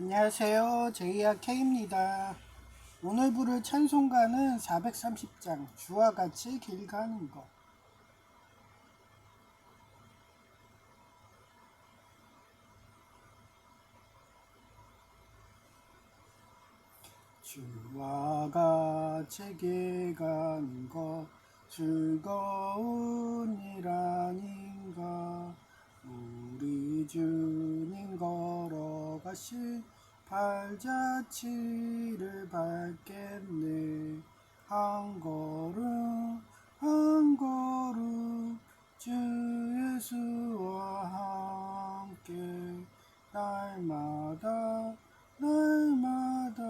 안녕하세요. 제이야 K입니다. 오늘 부를 찬송가는 430장 주와 같이 길 가는 것. 주와 같이 길 가는 것 즐거운 일 아닌가. 우리 주님 걸어가실 발자취를 밟겠네. 한 걸음 한 걸음 주 예수와 함께 날마다 날마다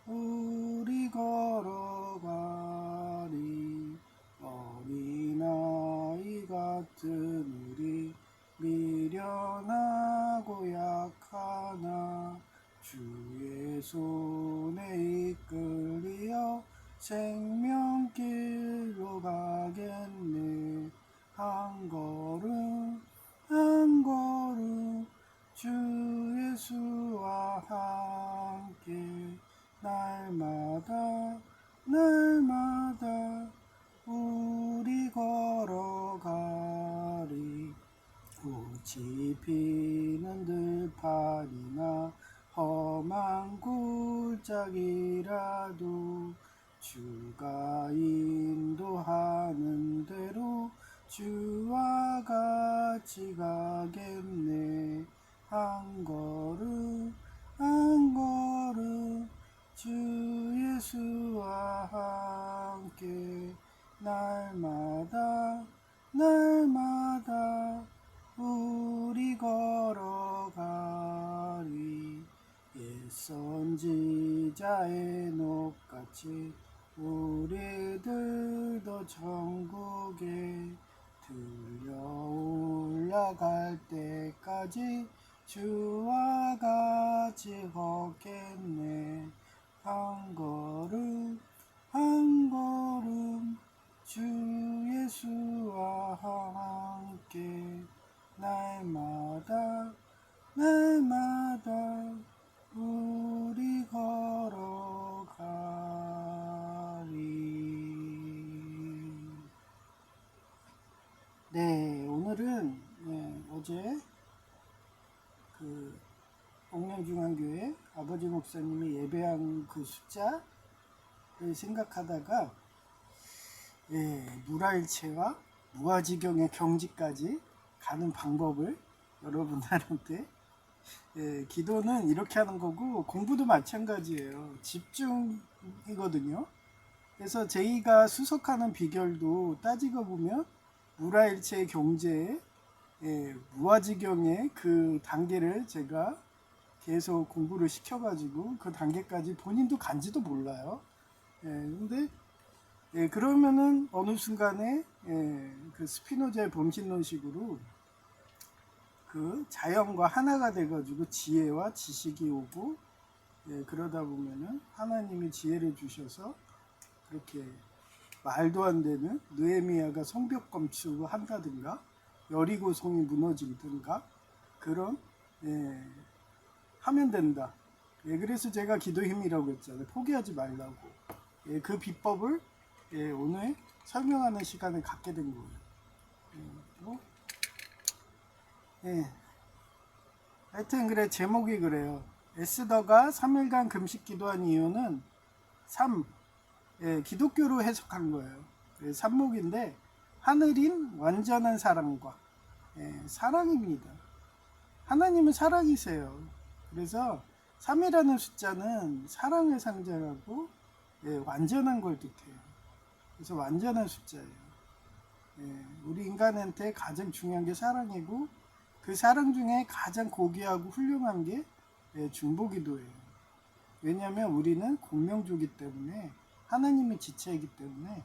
우리 걸어가리. 어린아이 같은 우리 미련하고 약하나 주의 손에 이끌려 생명길로 가겠네. 한 걸음 한 걸음 주 예수와 함께 날마다 날마다 우리 걸어가리. 꽃이 피는 들판이나 험한 골짜기라도 주가 인도하는 대로 주와 같이 가겠네. 한 걸음 한 걸음 주 예수와 함께 날마다 날마다 우리 걸어가리. 옛 선지자의 녹같이 우리들도 천국에 들려 올라갈 때까지 주와 같이 걷겠네. 한 걸음 한 걸음 주 예수와 함께 날마다 날마다 우리 걸어가리. 네, 오늘은 어제 그 옥량중앙교회 아버지 목사님이 예배한 그 숫자를 생각하다가 무라일체와 무아지경의 경지까지 가는 방법을 여러분들한테 기도는 이렇게 하는 거고 공부도 마찬가지예요. 집중이거든요. 그래서 제이가 수석하는 비결도 따지고 보면 무라일체의 경제에 무아지경의 그 단계를 제가 계속 공부를 시켜가지고 그 단계까지 본인도 간지도 몰라요. 근데 그러면은 어느 순간에 그 스피노자의 범신론식으로 그 자연과 하나가 돼가지고 지혜와 지식이 오고 그러다 보면은 하나님이 지혜를 주셔서 그렇게 말도 안 되는 느헤미야가 성벽 건축한다든가 여리고 성이 무너진든가 그런 하면 된다. 그래서 제가 기도 힘이라고 했잖아요. 포기하지 말라고. 그 비법을 오늘 설명하는 시간을 갖게 된 거예요. 하여튼 그래, 제목이 그래요. 에스더가 3일간 금식 기도한 이유는 3, 기독교로 해석한 거예요. 산목인데 하늘인 완전한 사랑과 사랑입니다. 하나님은 사랑이세요. 그래서 3이라는 숫자는 사랑을 상징하고 완전한 걸 뜻해요. 그래서 완전한 숫자예요. 우리 인간한테 가장 중요한 게 사랑이고 그 사랑 중에 가장 고귀하고 훌륭한 게 중보기도예요. 왜냐하면 우리는 공명조기 때문에 하나님의 지체이기 때문에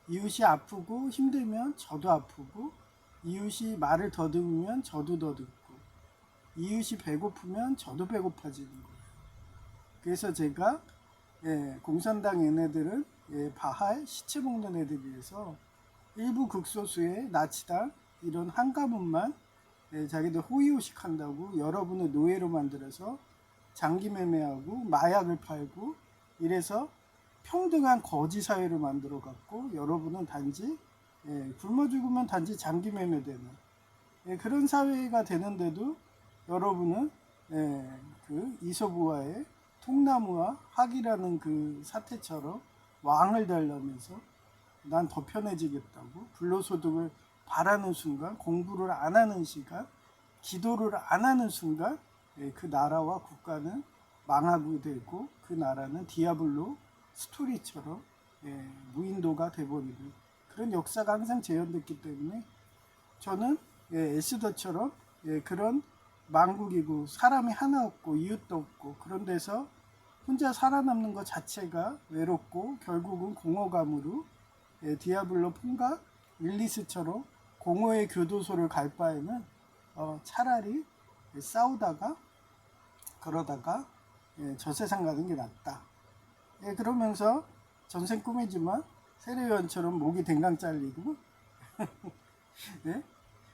이웃이 아프고 힘들면 저도 아프고 이웃이 말을 더듬으면 저도 더듬고 이웃이 배고프면 저도 배고파지는 거예요. 그래서 제가 공산당 얘네들은 바하의 시체 먹는 애들이라서 일부 극소수의 나치당 이런 한 가문만 자기들 호의호식 한다고 여러분을 노예로 만들어서 장기 매매하고 마약을 팔고 이래서 평등한 거지 사회를 만들어 갖고 여러분은 단지 굶어 죽으면 단지 장기 매매되는 그런 사회가 되는데도 여러분은 그 이솝우화의 통나무와 학이라는 그 사태처럼 왕을 달라면서 난 더 편해지겠다고 불로소득을 바라는 순간, 공부를 안 하는 시간, 기도를 안 하는 순간 그 나라와 국가는 망하게 되고 그 나라는 디아블로 스토리처럼 무인도가 돼버리는 그런 역사가 항상 재현됐기 때문에 저는 에스더처럼 그런 망국이고 사람이 하나 없고 이웃도 없고 그런 데서 혼자 살아남는 것 자체가 외롭고 결국은 공허감으로 디아블로 폰과 릴리스처럼 공허의 교도소를 갈 바에는 차라리 싸우다가 그러다가 저 세상 가는 게 낫다. 그러면서 전생 꿈이지만 세례요한처럼 목이 댕강 잘리고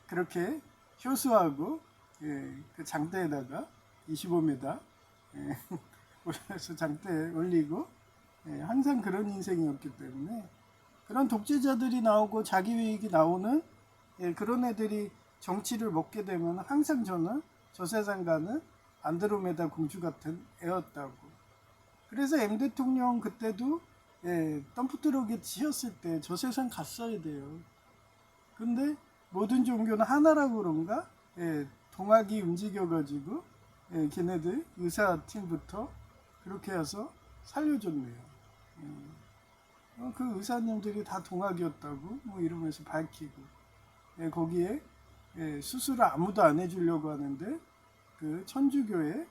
그렇게 효수하고 그 장대에다가 25m 올려서 장대에 올리고 항상 그런 인생이었기 때문에 그런 독재자들이 나오고 자기위익이 나오는 그런 애들이 정치를 먹게 되면 항상 저는 저 세상 가는 안드로메다 공주 같은 애였다고. 그래서 M 대통령 그때도 덤프트럭에 지었을 때 저 세상 갔어야 돼요. 근데 모든 종교는 하나라고 그런가? 동학이 움직여가지고 걔네들 의사팀부터 그렇게 해서 살려줬네요. 그 의사님들이 다 동학이었다고 뭐 이러면서 밝히고 거기에 수술을 아무도 안 해주려고 하는데 그 천주교에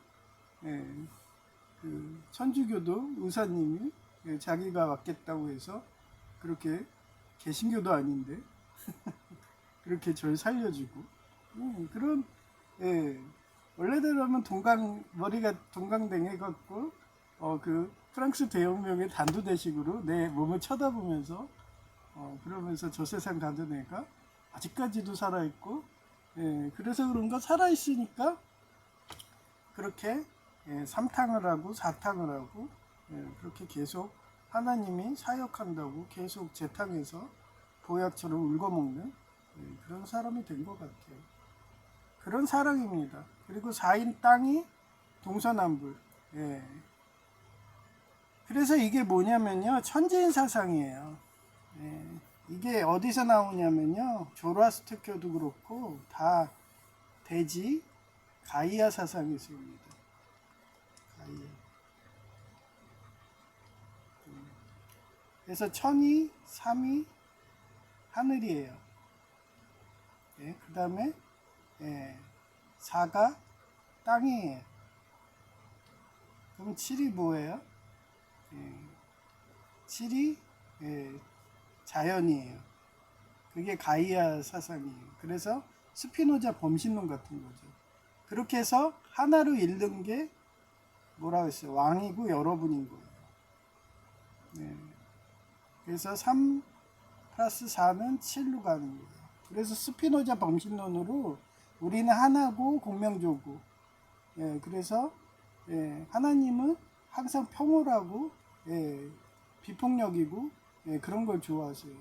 그 천주교도 의사님이 자기가 맞겠다고 해서 그렇게 개신교도 아닌데 그렇게 절 살려주고 그런 원래대로면 머리가 동강댕해 갖고 그 프랑스 대혁명의 단두대식으로 내 몸을 쳐다보면서 그러면서 저 세상 가던 애가 아직까지도 살아있고 그래서 그런가 살아있으니까 그렇게 3탕을 하고 4탕을 하고 그렇게 계속 하나님이 사역한다고 계속 재탕해서 보약처럼 울거먹는 그런 사람이 된 것 같아요. 그런 사랑입니다. 그리고 4인 땅이 동서남북. 그래서 이게 뭐냐면요, 천지인 사상이에요. 이게 어디서 나오냐면요, 조로아스터교도 그렇고 다 대지 가이아 사상에서 옵니다. 가이아. 그래서 천이, 삼이 하늘이에요. 그 다음에 4가 땅이에요. 그럼 7이 뭐예요? 7이 자연이에요. 그게 가이아 사상이에요. 그래서 스피노자 범신론 같은 거죠. 그렇게 해서 하나로 잃는 게 뭐라고 했어요? 왕이고 여러분인 거예요. 그래서 3 플러스 4는 7로 가는 거예요. 그래서 스피노자 범신론으로 우리는 하나고 공명조고 그래서 하나님은 항상 평온하고 비폭력이고 그런 걸 좋아하세요.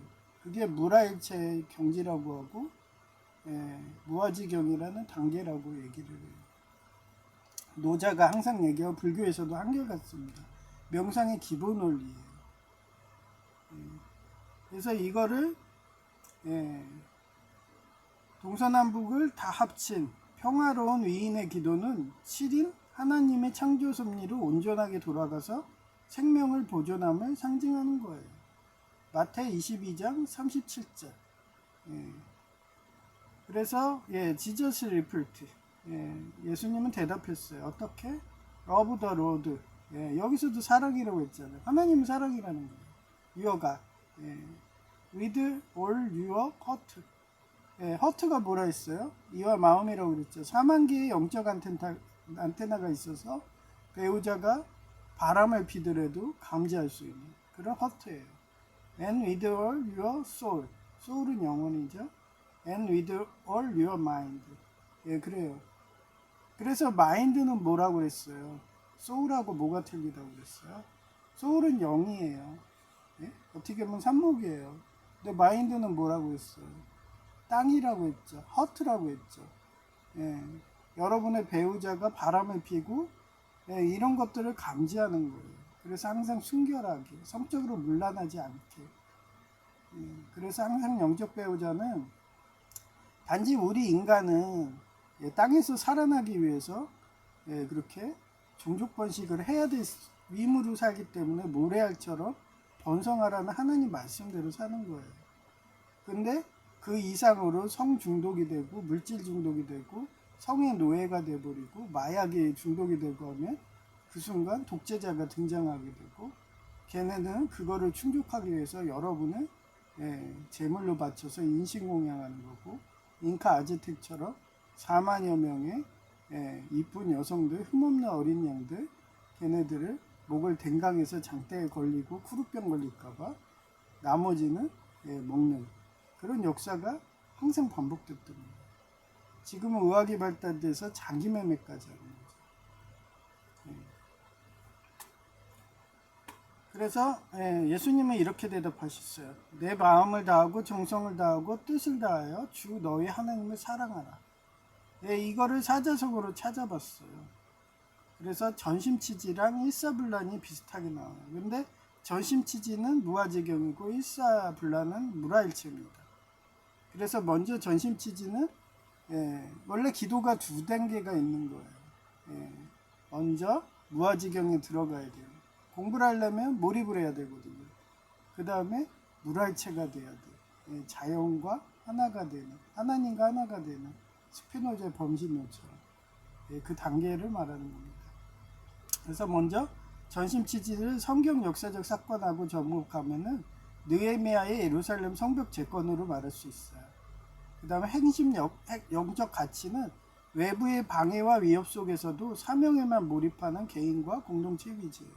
그게 무라일체 경지라고 하고 무아지경이라는 단계라고 얘기를 해요. 노자가 항상 얘기하고 불교에서도 한결같습니다. 명상의 기본 원리예요. 그래서 이거를 동서남북을 다 합친 평화로운 위인의 기도는 7인 하나님의 창조 섭리로 온전하게 돌아가서 생명을 보존함을 상징하는 거예요. 마태 22장 37절. 그래서 지저스 리플트. 예수님은 대답했어요. 어떻게? 러브 더 로드. 여기서도 사랑이라고 했잖아요. 하나님은 사랑이라는 거예요. 유어가 with all your heart. 허트가 뭐라 했어요? 이와 마음이라고 그랬죠. 4만 개의 영적 안테나가 있어서 배우자가 바람을 피더라도 감지할 수 있는 그런 허트예요. And with all your soul. soul은 영혼이죠. And with all your mind. 예, 그래요. 그래서 마인드는 뭐라고 그랬어요? 소울하고 뭐가 틀리다고 그랬어요? 소울은 영이에요. 예? 어떻게 보면 산목이에요. 근데 마인드는 뭐라고 했어요? 땅이라고 했죠. 허트라고 했죠. 예. 여러분의 배우자가 바람을 피고 예, 이런 것들을 감지하는 거예요. 그래서 항상 순결하게, 성적으로 문란하지 않게. 예, 그래서 항상 영적 배우자는 단지 우리 인간은 예, 땅에서 살아나기 위해서 예, 그렇게 종족 번식을 해야 될 위임으로 살기 때문에 모래알처럼 번성하라는 하나님 말씀대로 사는 거예요. 근데 그 이상으로 성 중독이 되고 물질 중독이 되고 성의 노예가 되어버리고 마약에 중독이 되고 하면 그 순간 독재자가 등장하게 되고 걔네는 그거를 충족하기 위해서 여러분을 예, 제물로 바쳐서 인신공양하는 거고 잉카 아즈텍처럼 4만여 명의 예, 이쁜 여성들, 흠없는 어린 양들 걔네들을 목을 댕강해서 장대에 걸리고 쿠루병 걸릴까봐 나머지는 예, 먹는 그런 역사가 항상 반복됐던 거예요. 지금은 의학이 발달돼서 장기매매까지 하는 거죠. 예. 그래서 예수님은 이렇게 대답하셨어요. 내 마음을 다하고 정성을 다하고 뜻을 다하여 주 너희 하나님을 사랑하라. 예, 이거를 사자성어로 찾아봤어요. 그래서 전심치지랑 일사불란이 비슷하게 나와요. 근데 전심치지는 무아지경이고 일사불란은 무라일체입니다. 그래서 먼저 전심치지는 원래 기도가 두 단계가 있는 거예요. 먼저 무아지경에 들어가야 돼요. 공부를 하려면 몰입을 해야 되거든요. 그 다음에 무라일체가 돼야 돼요. 자연과 하나가 되는, 하나님과 하나가 되는 스피노자의 범신론처럼 그 단계를 말하는 겁니다. 그래서 먼저 전심치지를 성경 역사적 사건하고 접목하면은 느헤미야의 예루살렘 성벽 재건으로 말할 수 있어요. 그 다음에 핵심 영적 가치는 외부의 방해와 위협 속에서도 사명에만 몰입하는 개인과 공동체 위지예요.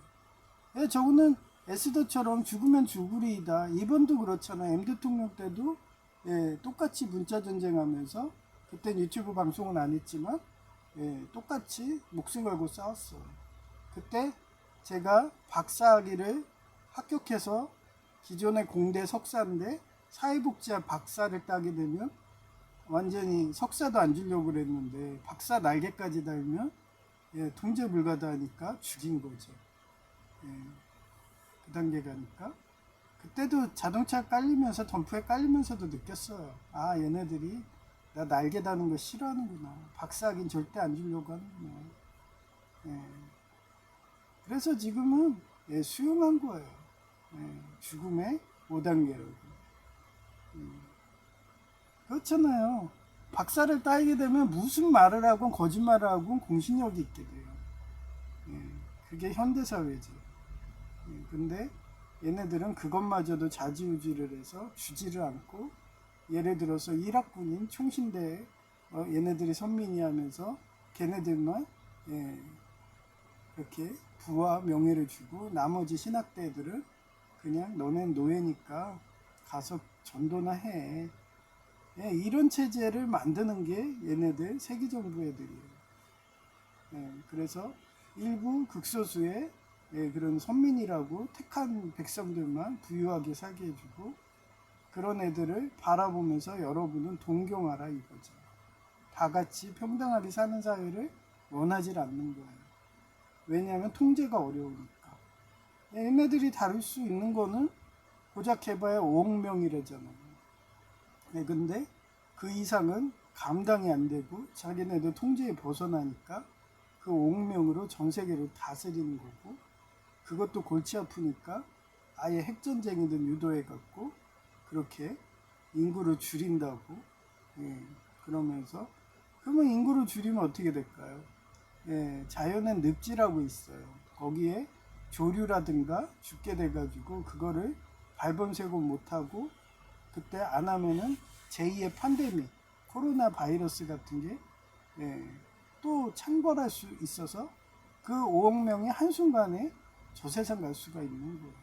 저거는 에스더처럼 죽으면 죽으리이다. 이번도 그렇잖아요. M 대통령 때도 똑같이 문자 전쟁하면서 그땐 유튜브 방송은 안 했지만 똑같이 목숨 걸고 싸웠어요. 그때 제가 박사학위를 합격해서 기존의 공대 석사인데 사회복지학 박사를 따게 되면 완전히 석사도 안 주려고 그랬는데 박사 날개까지 달면 통제 불가다하니까 죽인 거죠. 그 단계 가니까 그때도 자동차 깔리면서 덤프에 깔리면서도 느꼈어요. 아, 얘네들이 나 날개 다는 거 싫어하는구나. 박사학위는 절대 안 주려고 하는구나. 그래서 지금은 수용한 거예요. 죽음의 5단계라고. 그렇잖아요. 박사를 따게 되면 무슨 말을 하건 거짓말을 하건 공신력이 있게 돼요. 그게 현대사회죠. 근데 얘네들은 그것마저도 자지우지를 해서 주지를 않고 예를 들어서 일학군인 총신대에 얘네들이 선민이 하면서 걔네들만 이렇게 부와 명예를 주고 나머지 신학대들은 그냥 너넨 노예니까 가서 전도나 해. 이런 체제를 만드는 게 얘네들 세계정부 애들이에요. 그래서 일부 극소수의 그런 선민이라고 택한 백성들만 부유하게 살게 해주고 그런 애들을 바라보면서 여러분은 동경하라 이거죠. 다 같이 평등하게 사는 사회를 원하지 않는 거예요. 왜냐하면 통제가 어려우니까. 얘네들이 다룰 수 있는 거는 고작 해봐야 5억 명이라잖아요. 근데 그 이상은 감당이 안 되고 자기네들 통제에 벗어나니까 그 5억 명으로 전 세계를 다스리는 거고 그것도 골치 아프니까 아예 핵전쟁이든 유도해갖고 그렇게 인구를 줄인다고 그러면서 그러면 인구를 줄이면 어떻게 될까요? 자연의 늪지라고 있어요. 거기에 조류라든가 죽게 돼가지고 그거를 발본색을 못하고 그때 안 하면은 제2의 팬데믹 코로나 바이러스 같은 게 또 창궐할 수 있어서 그 5억 명이 한순간에 저 세상 갈 수가 있는 거예요.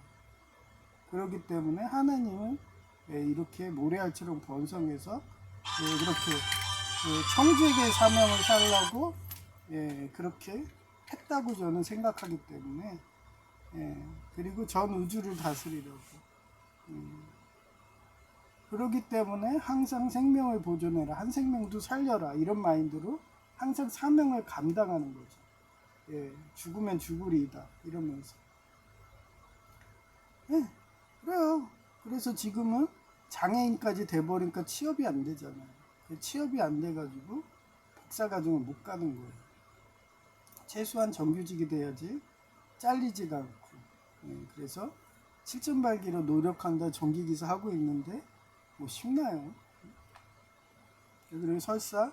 그렇기 때문에 하나님은 이렇게 모래알처럼 번성해서 이렇게 청주에게 사명을 살라고 그렇게 했다고 저는 생각하기 때문에 그리고 전 우주를 다스리려고 그러기 때문에 항상 생명을 보존해라, 한 생명도 살려라, 이런 마인드로 항상 사명을 감당하는 거죠. 죽으면 죽으리이다 이러면서. 그래요. 그래서 지금은 장애인까지 돼버리니까 취업이 안 되잖아요. 취업이 안 돼가지고 박사과정을 못 가는 거예요. 최소한 정규직이 돼야지 잘리지가 않고. 그래서 실전발기로 노력한다 정기기사 하고 있는데 뭐 쉽나요? 그리고 설사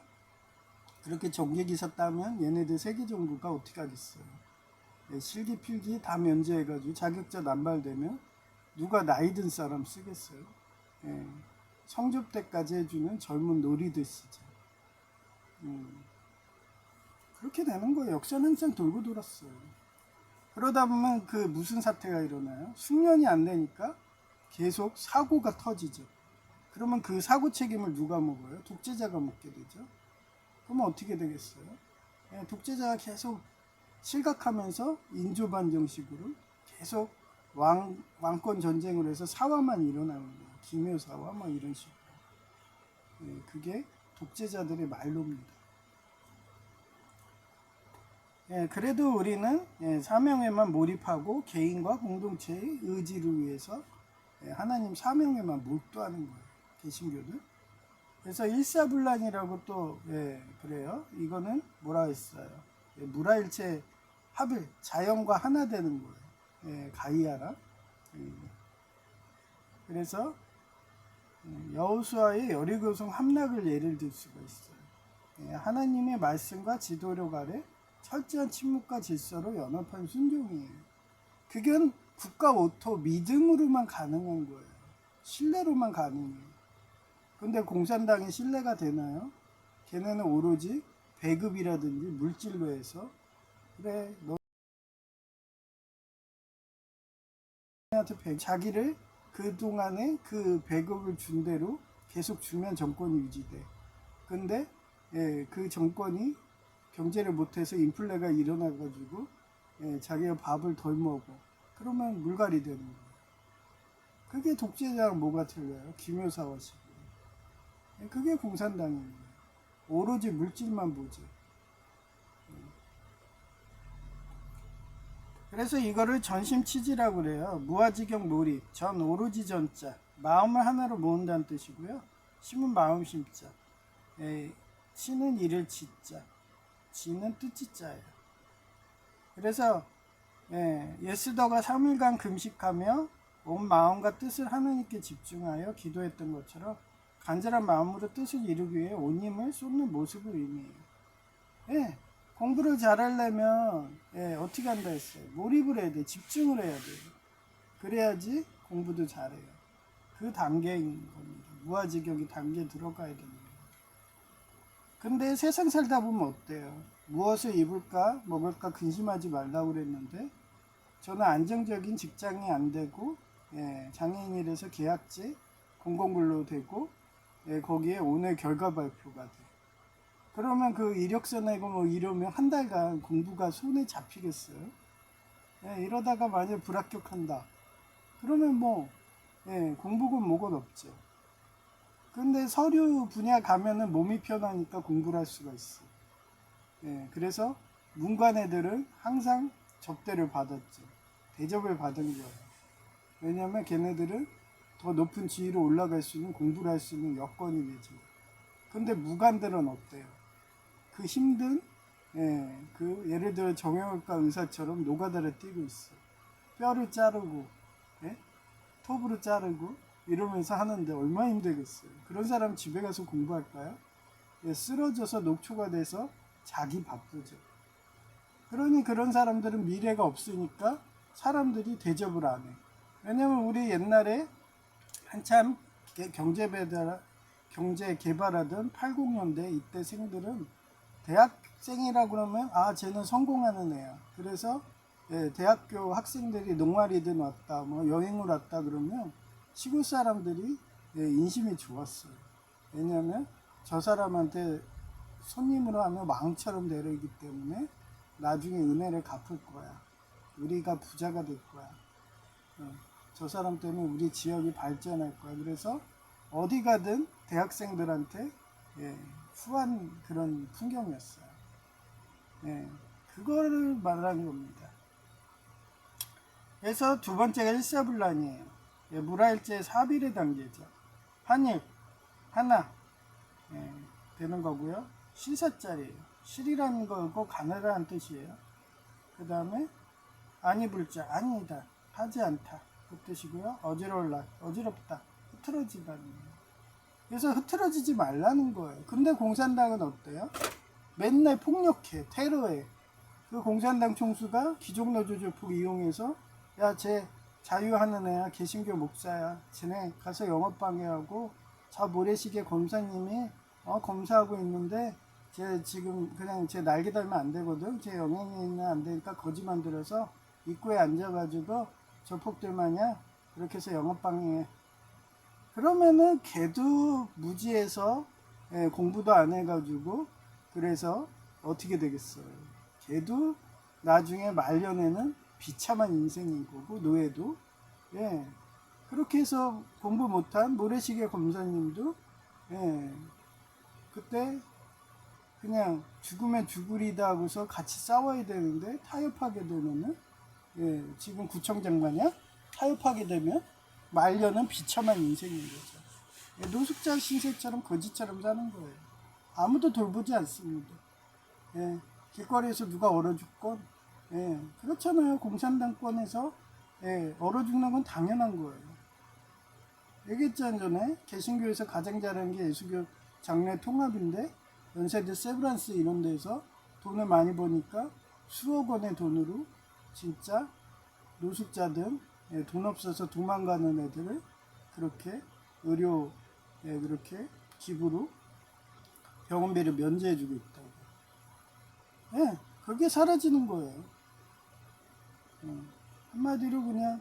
그렇게 정기기사 따면 얘네들 세계정부가 어떻게 하겠어요? 실기필기 다 면제해가지고 자격자 남발되면 누가 나이 든 사람 쓰겠어요? 성접 때까지 해주는 젊은 놀이들 쓰죠. 그렇게 되는 거예요. 역사는 항상 돌고 돌았어요. 그러다 보면 그 무슨 사태가 일어나요? 숙련이 안 되니까 계속 사고가 터지죠. 그러면 그 사고 책임을 누가 먹어요? 독재자가 먹게 되죠. 그러면 어떻게 되겠어요? 독재자가 계속 실각하면서 인조반정식으로 계속 왕권 전쟁을 해서 사화만 일어나는 거예요. 기묘사화 막 이런 식으로. 그게 독재자들의 말로입니다. 그래도 우리는 사명에만 몰입하고 개인과 공동체의 의지를 위해서 하나님 사명에만 몰두하는 거예요. 개신교는. 그래서 일사불란이라고 또 그래요. 이거는 뭐라 했어요? 무라일체 합일, 자연과 하나 되는 거예요. 가이아라. 그래서 여호수아의 여리고성 함락을 예를 들 수가 있어요. 하나님의 말씀과 지도력 아래 철저한 침묵과 질서로 연합한 순종이에요. 그게 국가 오토 믿음으로만 가능한 거예요. 신뢰로만 가능해요. 근데 공산당이 신뢰가 되나요? 걔네는 오로지 배급이라든지 물질로 해서 그래 너한테 자기를 그동안에 그 배급을 준 대로 계속 주면 정권이 유지돼. 근데 그 정권이 경제를 못해서 인플레가 일어나가지고 자기가 밥을 덜 먹어. 그러면 물갈이 되는 거예요. 그게 독재자랑 뭐가 틀려요? 기묘사화식이에요. 그게 공산당이에요. 오로지 물질만 보죠. 그래서 이거를 전심치지라고 그래요. 무아지경 몰입, 전 오로지 전자, 마음을 하나로 모은다는 뜻이고요. 심은 마음 심자, 치는 이를 지자, 지는 뜻지자예요. 그래서 예스더가 3일간 금식하며 온 마음과 뜻을 하나님께 집중하여 기도했던 것처럼 간절한 마음으로 뜻을 이루기 위해 온 힘을 쏟는 모습을 의미해요. 공부를 잘하려면 어떻게 한다 했어요? 몰입을 해야 돼. 집중을 해야 돼요. 그래야지 공부도 잘해요. 그 단계인 겁니다. 무아지경이 단계에 들어가야 되는 거예요. 근데 세상 살다 보면 어때요? 무엇을 입을까 먹을까 근심하지 말라고 그랬는데 저는 안정적인 직장이 안 되고 장애인이라서 계약직 공공근로 되고 거기에 오늘 결과 발표가 돼. 그러면 그 이력서 내고 뭐 이러면 한 달간 공부가 손에 잡히겠어요? 이러다가 만약 불합격한다. 그러면 뭐 공부건 뭐건 없죠. 근데 서류 분야 가면은 몸이 편하니까 공부를 할 수가 있어. 그래서 문관 애들은 항상 접대를 받았죠. 대접을 받은 거예요. 왜냐면 걔네들은 더 높은 지위로 올라갈 수 있는 공부를 할 수 있는 여건이 되죠. 근데 무관들은 어때요? 그 힘든 그 예를 들어 정형외과 의사처럼 노가다를 뛰고 있어. 뼈를 자르고 톱으로 자르고 이러면서 하는데 얼마나 힘들겠어요. 그런 사람 집에 가서 공부할까요? 쓰러져서 녹초가 돼서 자기 바쁘죠. 그러니 그런 사람들은 미래가 없으니까 사람들이 대접을 안 해. 왜냐면 우리 옛날에 한참 경제 개발하던 80년대 이때 생들은 대학생이라 그러면 쟤는 성공하는 애야. 그래서 대학교 학생들이 농활이든 왔다 뭐 여행을 왔다 그러면 시골 사람들이 인심이 좋았어요. 왜냐면 저 사람한테 손님으로 하면 왕처럼 내려오기 때문에 나중에 은혜를 갚을 거야. 우리가 부자가 될 거야. 저 사람 때문에 우리 지역이 발전할 거야. 그래서 어디 가든 대학생들한테 후한 그런 풍경이었어요. 그거를 말하는 겁니다. 그래서 두 번째가 일사불란이에요. 무라일제 사빌의 단계죠. 한일, 하나 되는 거고요. 실사자리예요. 실이라는 거고 가느라는 뜻이에요. 그 다음에 아니불자, 아니다, 하지 않다 그 뜻이고요. 어지러울라, 어지럽다, 흐트러지다는 거예요. 그래서 흐트러지지 말라는 거예요. 근데 공산당은 어때요? 맨날 폭력해, 테러해. 그 공산당 총수가 귀족노조조폭 이용해서 야, 쟤 자유하는 애야, 개신교 목사야, 쟤네 가서 영업방해하고 저 모래시계 검사님이 검사하고 있는데 쟤 지금 그냥 쟤 날개 달면 안 되거든. 쟤 영향력이 안 되니까 거지 만들어서 입구에 앉아가지고 조폭들 마냥 그렇게 해서 영업방해. 그러면은 걔도 무지해서 공부도 안 해가지고 그래서 어떻게 되겠어요? 걔도 나중에 말년에는 비참한 인생인 거고 노예도 그렇게 해서 공부 못한 모래시계 검사님도 그때 그냥 죽으면 죽으리다 하고서 같이 싸워야 되는데 타협하게 되면은 지금 구청장 마냥 타협하게 되면 말년은 비참한 인생인 거죠. 노숙자 신세처럼 거지처럼 사는 거예요. 아무도 돌보지 않습니다. 길거리에서 누가 얼어 죽건 그렇잖아요. 공산당권에서 얼어 죽는 건 당연한 거예요. 얘기했잖아요. 전에 개신교에서 가장 잘하는 게 예수교 장례 통합인데 연세대 세브란스 이런 데서 돈을 많이 버니까 수억 원의 돈으로 진짜 노숙자들 돈 없어서 도망가는 애들을 그렇게 의료 그렇게 기부로 병원비를 면제해주고 있다고. 그게 사라지는 거예요. 한마디로 그냥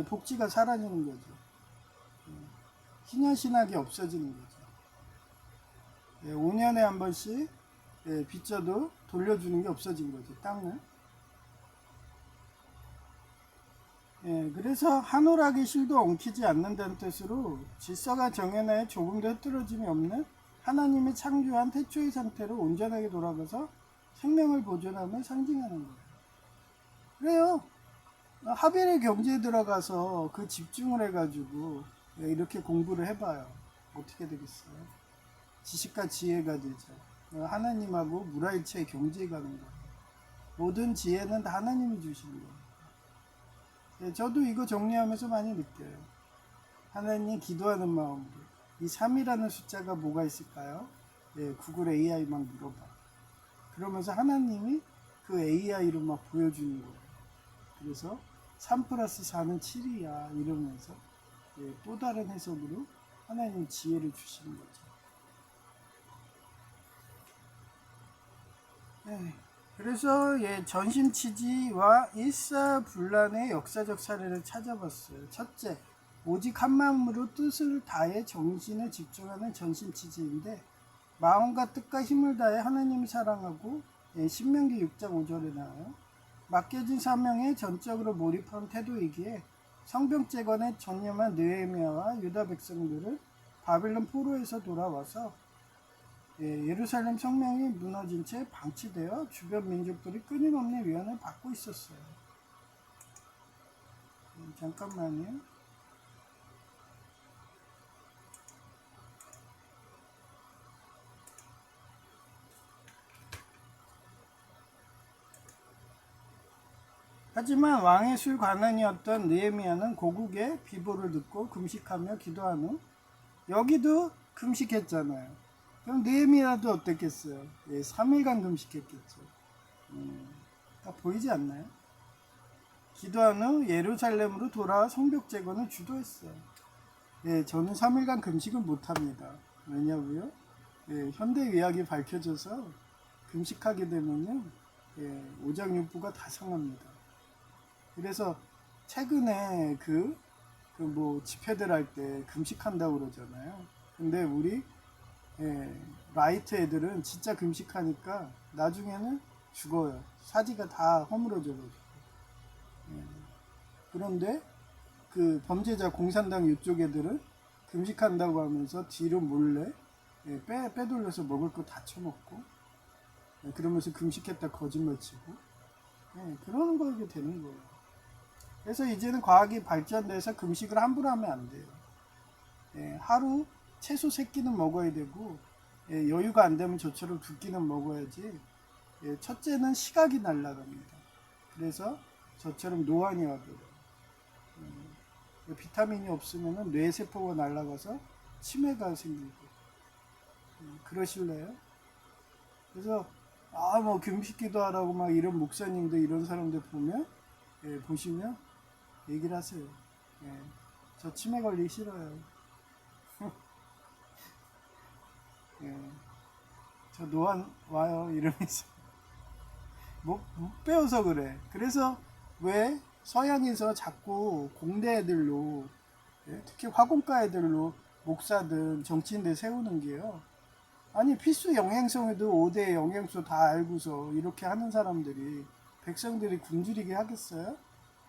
복지가 사라지는 거죠. 희년신학이 없어지는 거죠. 5년에 한 번씩 빚져도 돌려주는 게 없어진 거죠. 땅을. 그래서 한오락의 실도 엉키지 않는다는 뜻으로 질서가 정연하여 조금도 흐트러짐이 없는 하나님이 창조한 태초의 상태로 온전하게 돌아가서 생명을 보존함을 상징하는 거예요. 그래요. 하벨의 경제에 들어가서 그 집중을 해가지고 이렇게 공부를 해봐요. 어떻게 되겠어요? 지식과 지혜가 되죠. 하나님하고 무라일체의 경제에 가는 거예요. 모든 지혜는 다 하나님이 주시는 거예요. 저도 이거 정리하면서 많이 느껴요. 하나님 기도하는 마음으로 이 3이라는 숫자가 뭐가 있을까요? 구글 AI만 물어봐. 그러면서 하나님이 그 AI로 막 보여주는 거예요. 그래서 3 플러스 4는 7이야 이러면서 또 다른 해석으로 하나님 지혜를 주시는 거죠. 그래서 전심치지와 일사불란의 역사적 사례를 찾아봤어요. 첫째, 오직 한 마음으로 뜻을 다해 정신에 집중하는 전심치지인데 마음과 뜻과 힘을 다해 하나님을 사랑하고 신명기 6장 5절에 나와요. 맡겨진 사명에 전적으로 몰입한 태도이기에 성벽재건에 전념한 느헤미야와 유다 백성들을 바빌론 포로에서 돌아와서 예루살렘 성명이 무너진 채 방치되어 주변 민족들이 끊임없는 위안을 받고 있었어요. 잠깐만요. 하지만 왕의 술 관원이었던 느헤미야는 고국의 비보를 듣고 금식하며 기도한 후 여기도 금식했잖아요. 그럼 느헤미야도 어땠겠어요? 3일간 금식했겠죠. 다 보이지 않나요? 기도한 후 예루살렘으로 돌아와 성벽 재건을 주도했어요. 저는 3일간 금식은 못합니다. 왜냐고요? 현대의학이 밝혀져서 금식하게 되면요, 오장육부가 다 상합니다. 그래서 최근에 뭐 집회들 할 때 금식한다고 그러잖아요. 근데 우리 라이트 애들은 진짜 금식하니까 나중에는 죽어요. 사지가 다 허물어져가지고. 예. 그런데 그 범죄자 공산당 이쪽 애들은 금식한다고 하면서 뒤로 몰래 빼돌려서 먹을 거 다 쳐먹고, 그러면서 금식했다 거짓말 치고, 그러는 거게 되는 거예요. 그래서 이제는 과학이 발전돼서 금식을 함부로 하면 안 돼요. 하루 채소 3끼는 먹어야 되고, 여유가 안 되면 저처럼 2끼는 먹어야지. 첫째는 시각이 날아갑니다. 그래서 저처럼 노안이 와도 비타민이 없으면 뇌세포가 날아가서 치매가 생기고, 그러실래요? 그래서 뭐 금식기도 하라고 막 이런 목사님들 이런 사람들 보면 보시면 얘기를 하세요. 저 치매 걸리기 싫어요. 저 노안 와요 이러면서 못 배워서 그래. 그래서 왜 서양에서 자꾸 공대 애들로, 특히 화공과 애들로 목사든 정치인들 세우는 게요. 아니 필수 영양성에도 5대 영양소 다 알고서 이렇게 하는 사람들이 백성들이 굶주리게 하겠어요?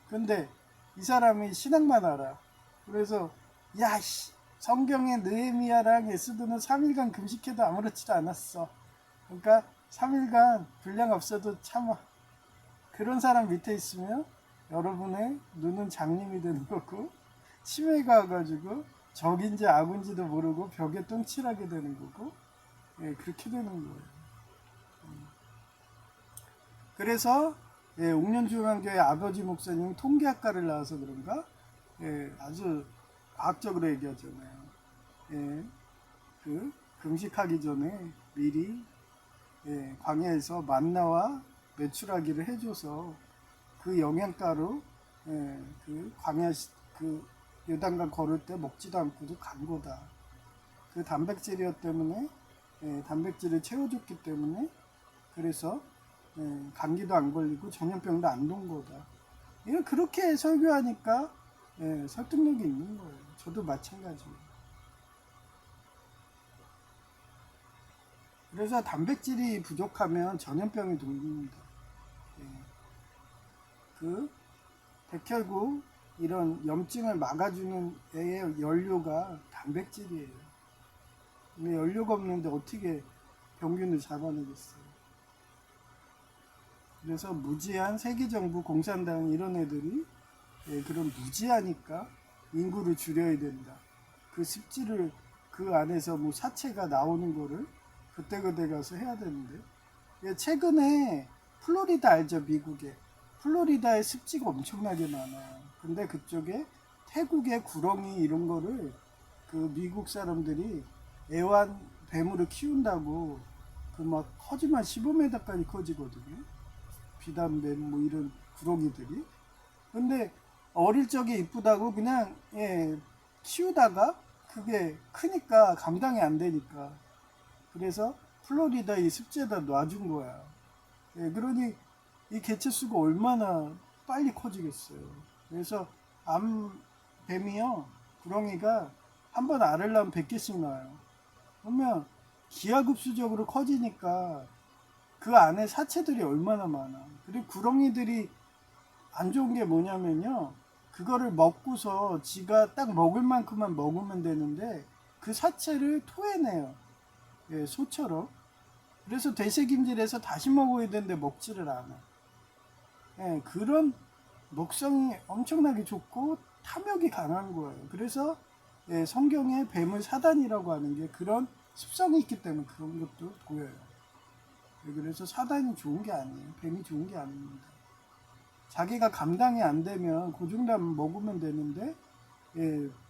근데 이 사람이 신앙만 알아. 그래서 야씨 성경에 느헤미야랑 에스더는 3일간 금식해도 아무렇지도 않았어. 그러니까 3일간 분량 없어도 참아. 그런 사람 밑에 있으면 여러분의 눈은 장님이 되는 거고, 치매가 와가지고 적인지 악인지도 모르고 벽에 똥칠하게 되는 거고, 그렇게 되는 거예요. 그래서 옥년중앙교회 아버지 목사님 통계학과를 나와서 그런가 아주 과학적으로 얘기하잖아요. 그 금식하기 전에 미리 광야에서 만나와 메추라기를 해줘서 그 영양가로 그 광야 그 요단강 걸을 때 먹지도 않고도 간 거다. 그 단백질이었 때문에 단백질을 채워줬기 때문에 그래서 감기도 안 걸리고 전염병도 안 돈 거다. 이거 그렇게 설교하니까 설득력이 있는 거예요. 저도 마찬가지예요. 그래서 단백질이 부족하면 전염병이 돌립니다. 그 백혈구 이런 염증을 막아주는 애의 연료가 단백질이에요. 근데 연료가 없는데 어떻게 병균을 잡아내겠어요? 그래서 무지한 세계정부 공산당 이런 애들이 그런 무지하니까 인구를 줄여야 된다. 그 습지를 그 안에서 뭐 사체가 나오는 거를 그때 가서 해야 되는데, 최근에 플로리다 알죠? 미국에 플로리다에 습지가 엄청나게 많아요. 근데 그쪽에 태국의 구렁이 이런 거를 그 미국 사람들이 애완 뱀으로 키운다고 그 막 커지만 15m까지 커지거든요. 비단뱀 뭐 이런 구렁이들이. 근데 어릴 적에 이쁘다고 그냥 키우다가 그게 크니까 감당이 안 되니까 그래서 플로리다 이 습지에다 놔준 거야. 그러니 이 개체수가 얼마나 빨리 커지겠어요. 그래서 암뱀이요, 구렁이가 한 번 알을 낳으면 100개씩 낳아요. 그러면 기하급수적으로 커지니까 그 안에 사체들이 얼마나 많아. 그리고 구렁이들이 안 좋은 게 뭐냐면요, 그거를 먹고서 지가 딱 먹을 만큼만 먹으면 되는데 그 사체를 토해내요. 소처럼. 그래서 되새김질해서 다시 먹어야 되는데 먹지를 않아. 그런 먹성이 엄청나게 좋고 탐욕이 강한 거예요. 그래서 성경에 뱀을 사단이라고 하는 게 그런 습성이 있기 때문에 그런 것도 보여요. 그래서 사단이 좋은 게 아니에요. 뱀이 좋은 게 아닙니다. 자기가 감당이 안 되면 그 정도만 먹으면 되는데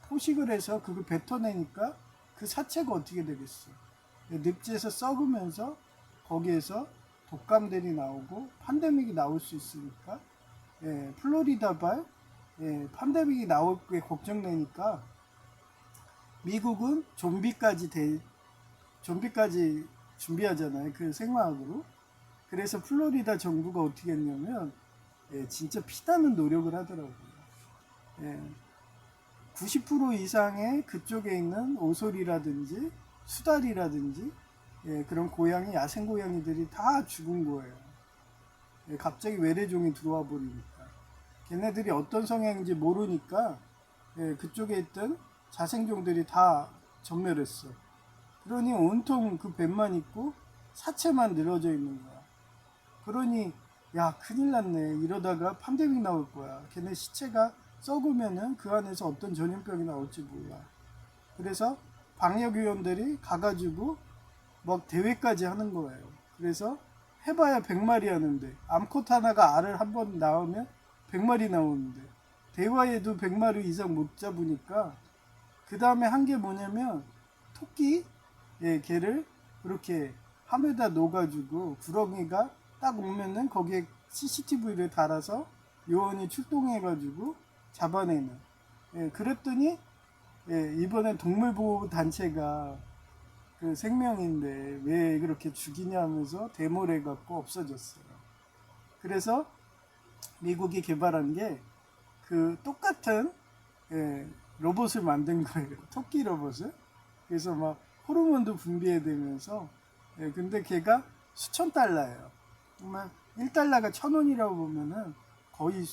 포식을 해서 그걸 뱉어내니까 그 사체가 어떻게 되겠어. 늪지에서 썩으면서 거기에서 독감들이 나오고 팬데믹이 나올 수 있으니까 플로리다발 팬데믹이 나올 게 걱정되니까 미국은 좀비까지 준비하잖아요. 그 생화학으로. 그래서 플로리다 정부가 어떻게 했냐면 진짜 피나는 노력을 하더라고요. 90% 이상의 그쪽에 있는 오솔이라든지 수달이라든지 그런 고양이, 야생 고양이들이 다 죽은 거예요. 갑자기 외래종이 들어와 버리니까. 걔네들이 어떤 성향인지 모르니까 그쪽에 있던 자생종들이 다 전멸했어. 그러니 온통 그 뱀만 있고 사체만 늘어져 있는 거야. 그러니 야 큰일 났네. 이러다가 팬데믹 나올 거야. 걔네 시체가 썩으면은 그 안에서 어떤 전염병이 나올지 몰라. 그래서 방역위원들이 가가지고 막 대회까지 하는 거예요. 그래서 해봐야 100마리 하는데 암컷 하나가 알을 한 번 낳으면 100마리 나오는데 대화에도 100마리 이상 못 잡으니까 그 다음에 한 게 뭐냐면 토끼 걔를 그렇게 함에다 놓아가지고 구렁이가 딱 오면은 거기에 CCTV를 달아서 요원이 출동해가지고 잡아내는. 그랬더니 이번엔 동물보호단체가 그 생명인데 왜 그렇게 죽이냐 하면서 데모를 해갖고 없어졌어요. 그래서 미국이 개발한 게 그 똑같은 로봇을 만든 거예요. 토끼 로봇을. 그래서 막 호르몬도 분비되면서 근데 걔가 수천 달러예요. 정말 1달러가 1,000원이라고 보면은 거의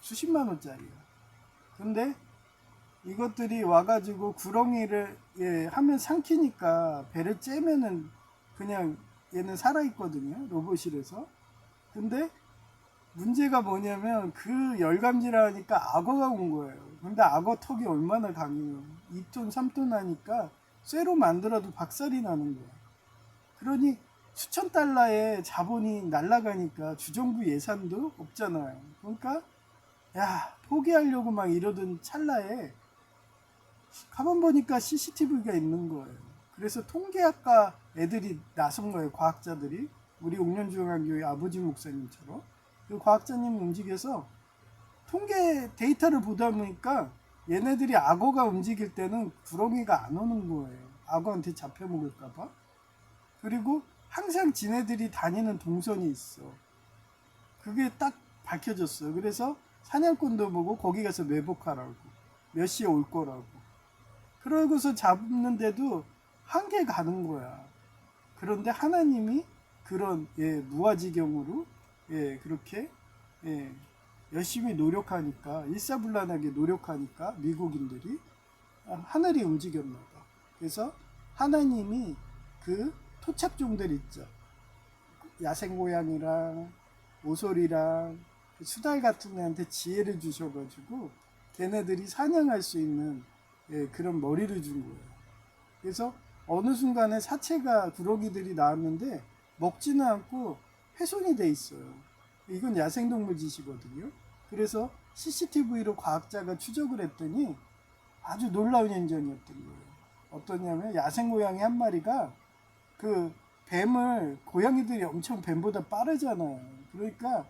수십만 원짜리예요. 근데 이것들이 와가지고 구렁이를 하면 삼키니까 배를 째면은 그냥 얘는 살아있거든요. 로봇실에서. 근데 문제가 뭐냐면 그 열감질하니까 악어가 온 거예요. 근데 악어 턱이 얼마나 강해요. 2톤, 3톤 하니까 쇠로 만들어도 박살이 나는 거야. 그러니 수천 달러의 자본이 날아가니까 주정부 예산도 없잖아요. 그러니까 야 포기하려고 막 이러던 찰나에 가만 보니까 CCTV가 있는 거예요. 그래서 통계학과 애들이 나선 거예요. 과학자들이. 우리 옥년중앙교회 아버지 목사님처럼. 그 과학자님이 움직여서 통계 데이터를 보다 보니까 얘네들이 악어가 움직일 때는 구렁이가 안 오는 거예요. 악어한테 잡혀먹을까봐. 그리고 항상 지네들이 다니는 동선이 있어. 그게 딱 밝혀졌어요. 그래서 사냥꾼도 보고 거기 가서 매복하라고. 몇 시에 올 거라고. 그러고서 잡는데도 한계 가는 거야. 그런데 하나님이 그런 무아지경으로 그렇게 열심히 노력하니까 일사불란하게 노력하니까 미국인들이 하늘이 움직였나 봐. 그래서 하나님이 그 토착종들 있죠. 야생고양이랑 오솔이랑 수달 같은 애한테 지혜를 주셔가지고 걔네들이 사냥할 수 있는 그런 머리를 준 거예요. 그래서 어느 순간에 사체가 구렁이들이 나왔는데 먹지는 않고 훼손이 돼 있어요. 이건 야생동물 짓이거든요. 그래서 CCTV로 과학자가 추적을 했더니 아주 놀라운 현장이었던 거예요. 어떠냐면 야생고양이 한 마리가 그 뱀을 고양이들이 엄청 뱀보다 빠르잖아요. 그러니까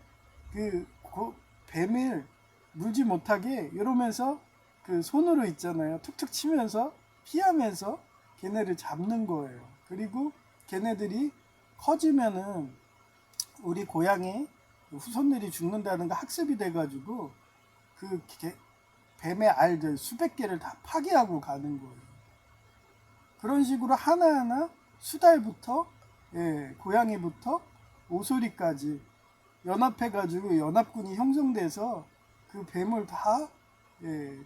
그 뱀을 물지 못하게 이러면서 그 손으로 있잖아요. 툭툭 치면서 피하면서 걔네를 잡는 거예요. 그리고 걔네들이 커지면은 우리 고양이 후손들이 죽는다는 거 학습이 돼가지고 그 뱀의 알들 수백 개를 다 파괴하고 가는 거예요. 그런 식으로 하나하나 수달부터 고양이부터 오소리까지 연합해가지고 연합군이 형성돼서 그 뱀을 다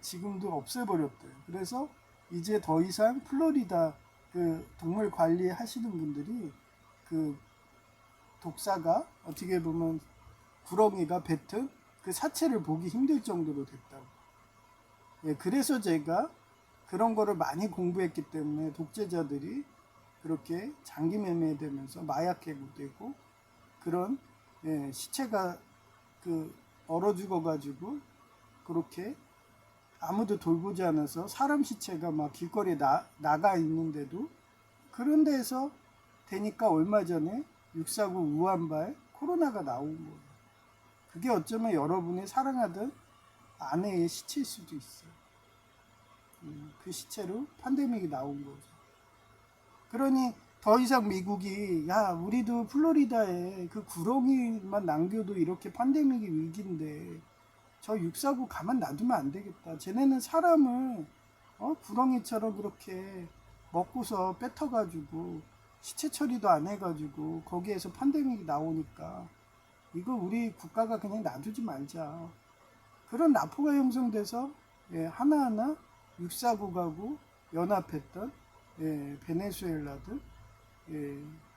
지금도 없애버렸대요. 그래서 이제 더 이상 플로리다 그 동물 관리 하시는 분들이 그 독사가 어떻게 보면 구렁이가 뱉은 그 사체를 보기 힘들 정도로 됐다고. 그래서 제가 그런 거를 많이 공부했기 때문에 독재자들이 그렇게 장기 매매되면서 마약 해고되고 그런 시체가 그 얼어 죽어가지고 그렇게 아무도 돌보지 않아서 사람 시체가 막 길거리에 나가 있는데도 그런 데서 되니까 얼마 전에 649 우한발 코로나가 나온 거예요. 그게 어쩌면 여러분이 사랑하던 아내의 시체일 수도 있어요. 그 시체로 팬데믹이 나온 거죠. 그러니 더 이상 미국이 야 우리도 플로리다에 그 구렁이만 남겨도 이렇게 팬데믹이 위기인데 저 649 가만 놔두면 안 되겠다. 쟤네는 사람을 구렁이처럼 그렇게 먹고서 뱉어가지고 시체 처리도 안 해가지고 거기에서 팬데믹이 나오니까 이거 우리 국가가 그냥 놔두지 말자. 그런 라포가 형성돼서 하나하나 육사국하고 연합했던 베네수엘라들,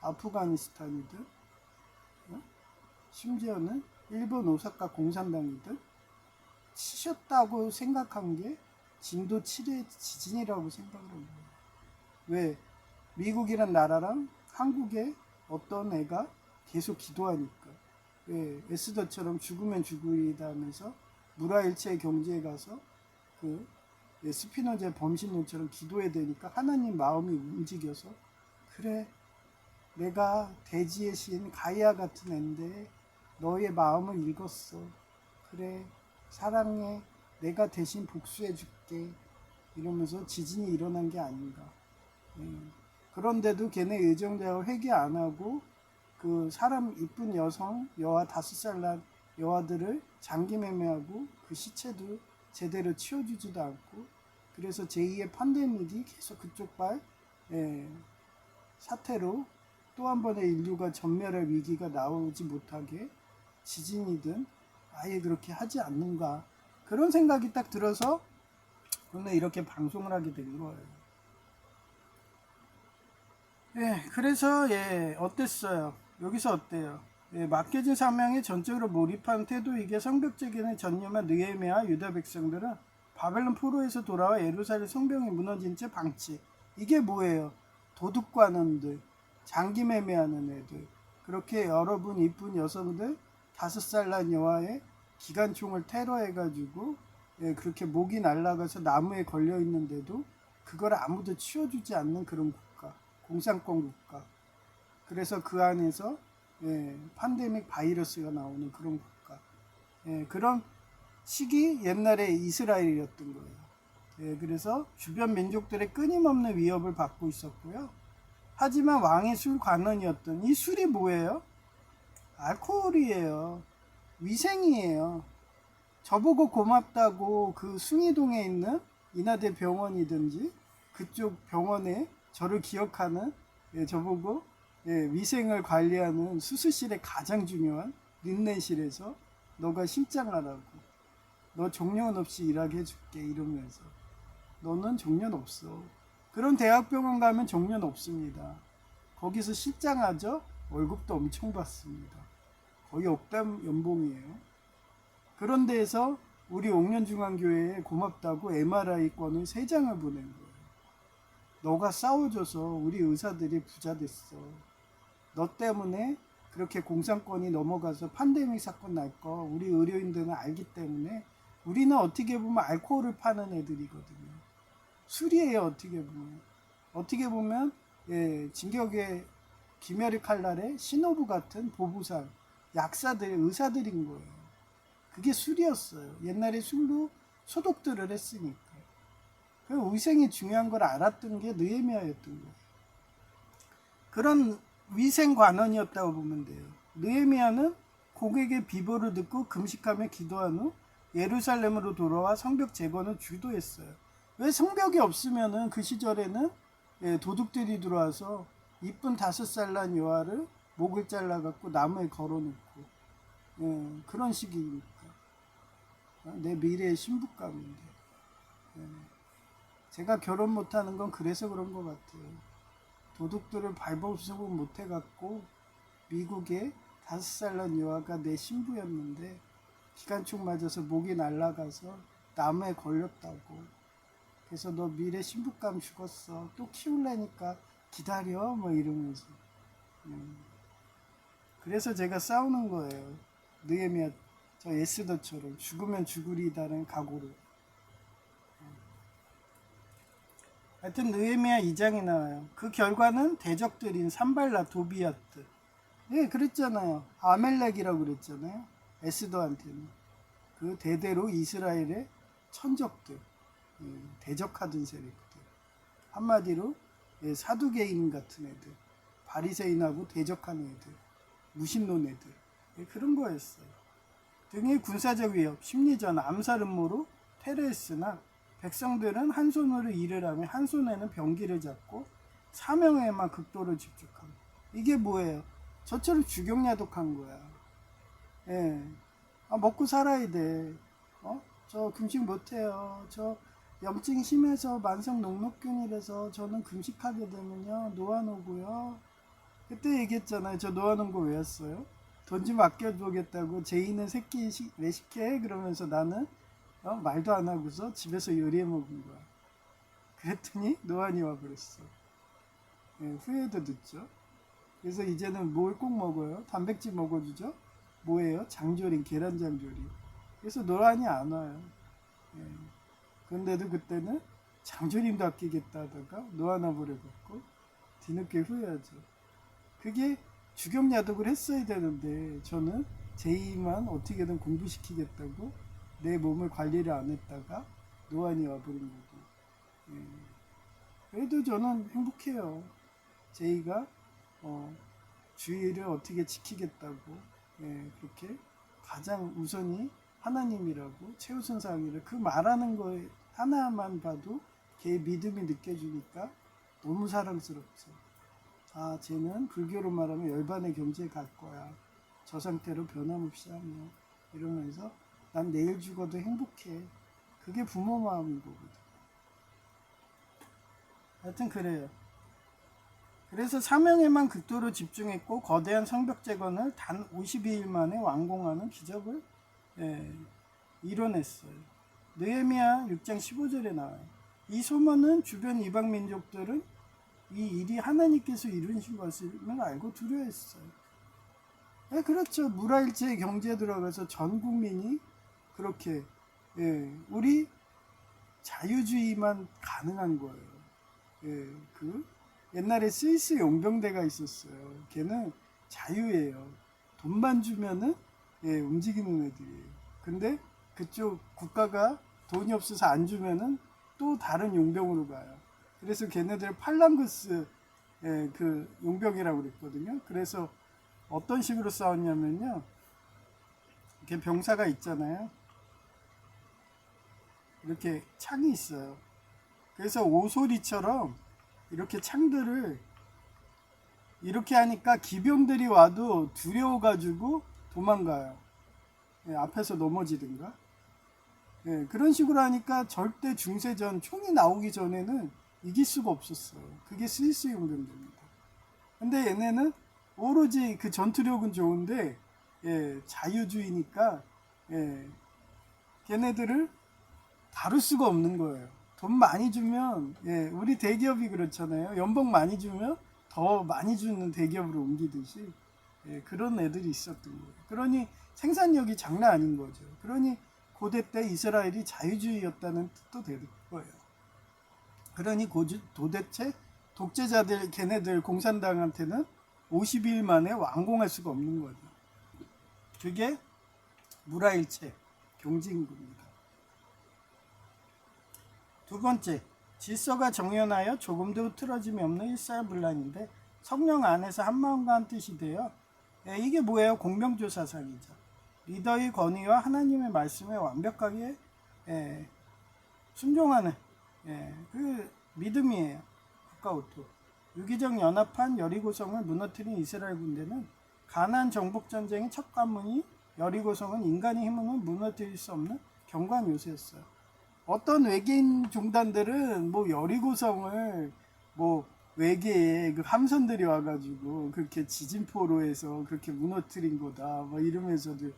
아프가니스탄이들, 심지어는 일본 오사카 공산당이들 치셨다고 생각한 게 진도 7의 지진이라고 생각을 한 거예요. 왜? 미국이란 나라랑 한국에 어떤 애가 계속 기도하니까. 에스더처럼 죽으면 죽으리다 하면서 무라일체 경제에 가서 그 스피노자 범신론처럼 기도해야 되니까 하나님 마음이 움직여서 그래 내가 대지의 신 가이아 같은 앤데 너의 마음을 읽었어. 그래 사랑해 내가 대신 복수해 줄게 이러면서 지진이 일어난 게 아닌가. 그런데도 걔네 의정자가 회개 안 하고 그 사람 이쁜 여성 여아 5살 난 여아들을 장기 매매하고 그 시체도 제대로 치워주지도 않고 그래서 제2의 팬데믹이 계속 그쪽 발 사태로 또 한 번의 인류가 전멸할 위기가 나오지 못하게 지진이든 아예 그렇게 하지 않는가 그런 생각이 딱 들어서 오늘 이렇게 방송을 하게 된 거예요. 그래서 어땠어요? 여기서 어때요? 맡겨진 사명에 전적으로 몰입한 태도이기에 성벽제견에 전념한 느헤미야 유다 백성들은 바벨론 포로에서 돌아와 예루살렘 성벽이 무너진 채 방치. 이게 뭐예요? 도둑관원들, 장기 매매하는 애들, 그렇게 여러분 이쁜 여성들 5살 난 여아의 기관총을 테러해가지고 그렇게 목이 날아가서 나무에 걸려 있는데도 그걸 아무도 치워주지 않는 그런 국가, 공산권 국가. 그래서 그 안에서 팬데믹 바이러스가 나오는 그런 국가. 그런 시기 옛날에 이스라엘이었던 거예요. 그래서 주변 민족들의 끊임없는 위협을 받고 있었고요. 하지만 왕의 술 관원이었던 이 술이 뭐예요? 알코올이에요. 위생이에요. 저보고 고맙다고 그 숭이동에 있는 인하대 병원이든지 그쪽 병원에 저를 기억하는 저보고 위생을 관리하는 수술실의 가장 중요한 린넨실에서 너가 심장하라고 너 종려원 없이 일하게 해줄게 이러면서 너는 종려 없어. 그런 대학병원 가면 종려 없습니다. 거기서 실장하죠. 월급도 엄청 받습니다. 거의 억담 연봉이에요. 그런 데에서 우리 옥년중앙교회에 고맙다고 MRI권을 3장을 보낸 거예요. 너가 싸워줘서 우리 의사들이 부자 됐어. 너 때문에 그렇게 공산권이 넘어가서 팬데믹 사건 날 거 우리 의료인들은 알기 때문에 우리는 어떻게 보면 알코올을 파는 애들이거든요. 술이에요. 어떻게 보면 진격의 김열의 칼날의 신호부 같은 보부상 약사들 의사들인 거예요. 그게 술이었어요. 옛날에 술로 소독들을 했으니까. 그 위생이 중요한 걸 알았던 게 느헤미야였던 거예요. 그런 위생 관원이었다고 보면 돼요. 느헤미야는 고객의 비보를 듣고 금식하며 기도한 후 예루살렘으로 돌아와 성벽 재건을 주도했어요. 왜 성벽이 없으면은 그 시절에는 도둑들이 들어와서 이쁜 5살 난 여아를 목을 잘라갖고 나무에 걸어놓고 그런 식이니까 내 미래의 신부감인데 제가 결혼 못하는 건 그래서 그런 것 같아요. 도둑들을 발버둥 못해갖고 미국에 5살 난 여아가 내 신부였는데 기관총 맞아서 목이 날아가서 나무에 걸렸다고. 그래서 너 미래 신부감 죽었어. 또 키울래니까 기다려 뭐 이러면서. 그래서 제가 싸우는 거예요. 느헤미야 저 에스더처럼 죽으면 죽으리다는 각오로. 하여튼 느헤미야 2장이 나와요. 그 결과는 대적들인 산발라 도비아트. 그랬잖아요. 아멜렉이라고 그랬잖아요. 에스더한테는. 그 대대로 이스라엘의 천적들, 대적하던 세력들. 한마디로 사두개인 같은 애들, 바리새인하고 대적하는 애들, 무신론 애들. 그런 거였어요. 등의 군사적 위협, 심리전, 암살 음모로 테러했으나 백성들은 한 손으로 일을 하며 한 손에는 병기를 잡고 사명에만 극도로 집중함. 이게 뭐예요? 저처럼 주경야독한 거야. 예. 아, 먹고 살아야 돼. 저 금식 못해요. 저 염증이 심해서 만성 녹록균이라서 저는 금식하게 되면요 노안 오고요. 그때 얘기했잖아요. 저 노안 온 거 왜 했어요? 돈 좀 아껴주겠다고 제이는 새끼 왜 시켜? 그러면서 나는 말도 안 하고서 집에서 요리해 먹은 거야. 그랬더니 노안이 와버렸어. 예, 후회도 늦죠. 그래서 이제는 뭘 꼭 먹어요? 단백질 먹어주죠. 뭐예요? 장조림, 계란장조림. 그래서 노안이 안 와요. 예. 그런데도 그때는 장조림도 아끼겠다 하다가 노안 와버려갖고 뒤늦게 후회하죠. 그게 주경야독을 했어야 되는데 저는 제2만 어떻게든 공부시키겠다고 내 몸을 관리를 안 했다가 노안이 와버린 거고. 예. 그래도 저는 행복해요. 제2가 주의를 어떻게 지키겠다고 그렇게 가장 우선이 하나님이라고 최우선 사항이라 그 말하는 거에 하나만 봐도 걔의 믿음이 느껴지니까 너무 사랑스럽죠. 아, 쟤는 불교로 말하면 열반의 경지에 갈 거야. 저 상태로 변함없이 하며 이러면서 난 내일 죽어도 행복해. 그게 부모 마음인 거거든. 하여튼 그래요. 그래서 사명에만 극도로 집중했고 거대한 성벽 재건을 단 52일 만에 완공하는 기적을 이뤄냈어요. 느헤미야 6장 15절에 나와요. 이 소문은 주변 이방 민족들은 이 일이 하나님께서 이루신 것임을 알고 두려워했어요. 그렇죠. 무라일체의 경제에 들어가서 전 국민이 그렇게 우리 자유주의만 가능한 거예요. 그 옛날에 스위스 용병대가 있었어요. 걔는 자유예요. 돈만 주면은 움직이는 애들이에요. 근데 그쪽 국가가 돈이 없어서 안 주면은 또 다른 용병으로 가요. 그래서 걔네들 팔랑그스 그 용병이라고 그랬거든요. 그래서 어떤 식으로 싸웠냐면요. 이렇게 병사가 있잖아요. 이렇게 창이 있어요. 그래서 오소리처럼 이렇게 창들을 이렇게 하니까 기병들이 와도 두려워가지고 도망가요. 앞에서 넘어지든가. 그런 식으로 하니까 절대 중세전 총이 나오기 전에는 이길 수가 없었어요. 그게 스위스 용병대입니다. 근데 얘네는 오로지 그 전투력은 좋은데 자유주의니까 걔네들을 다룰 수가 없는 거예요. 돈 많이 주면 우리 대기업이 그렇잖아요. 연봉 많이 주면 더 많이 주는 대기업으로 옮기듯이 그런 애들이 있었던 거예요. 그러니 생산력이 장난 아닌 거죠. 그러니 고대 때 이스라엘이 자유주의였다는 뜻도 되는 거예요. 그러니 도대체 독재자들 걔네들 공산당한테는 50일 만에 완공할 수가 없는 거죠. 그게 무라일체 경진군입니다. 두 번째, 질서가 정연하여 조금도 흐트러짐이 없는 일사불란인데 성령 안에서 한마음과 한뜻이 되어 이게 뭐예요? 공명조사상이죠. 리더의 권위와 하나님의 말씀에 완벽하게 순종하는 그 믿음이에요. 국가오토. 유기적 연합한 여리고성을 무너뜨린 이스라엘 군대는 가나안 정복전쟁의 첫 관문이 여리고성은 인간의 힘으로는 무너뜨릴 수 없는 견고한 요새였어요. 어떤 외계인 종단들은 뭐 여리고성을 뭐 외계에 그 함선들이 와가지고 그렇게 지진포로 해서 그렇게 무너뜨린 거다 뭐 이러면서도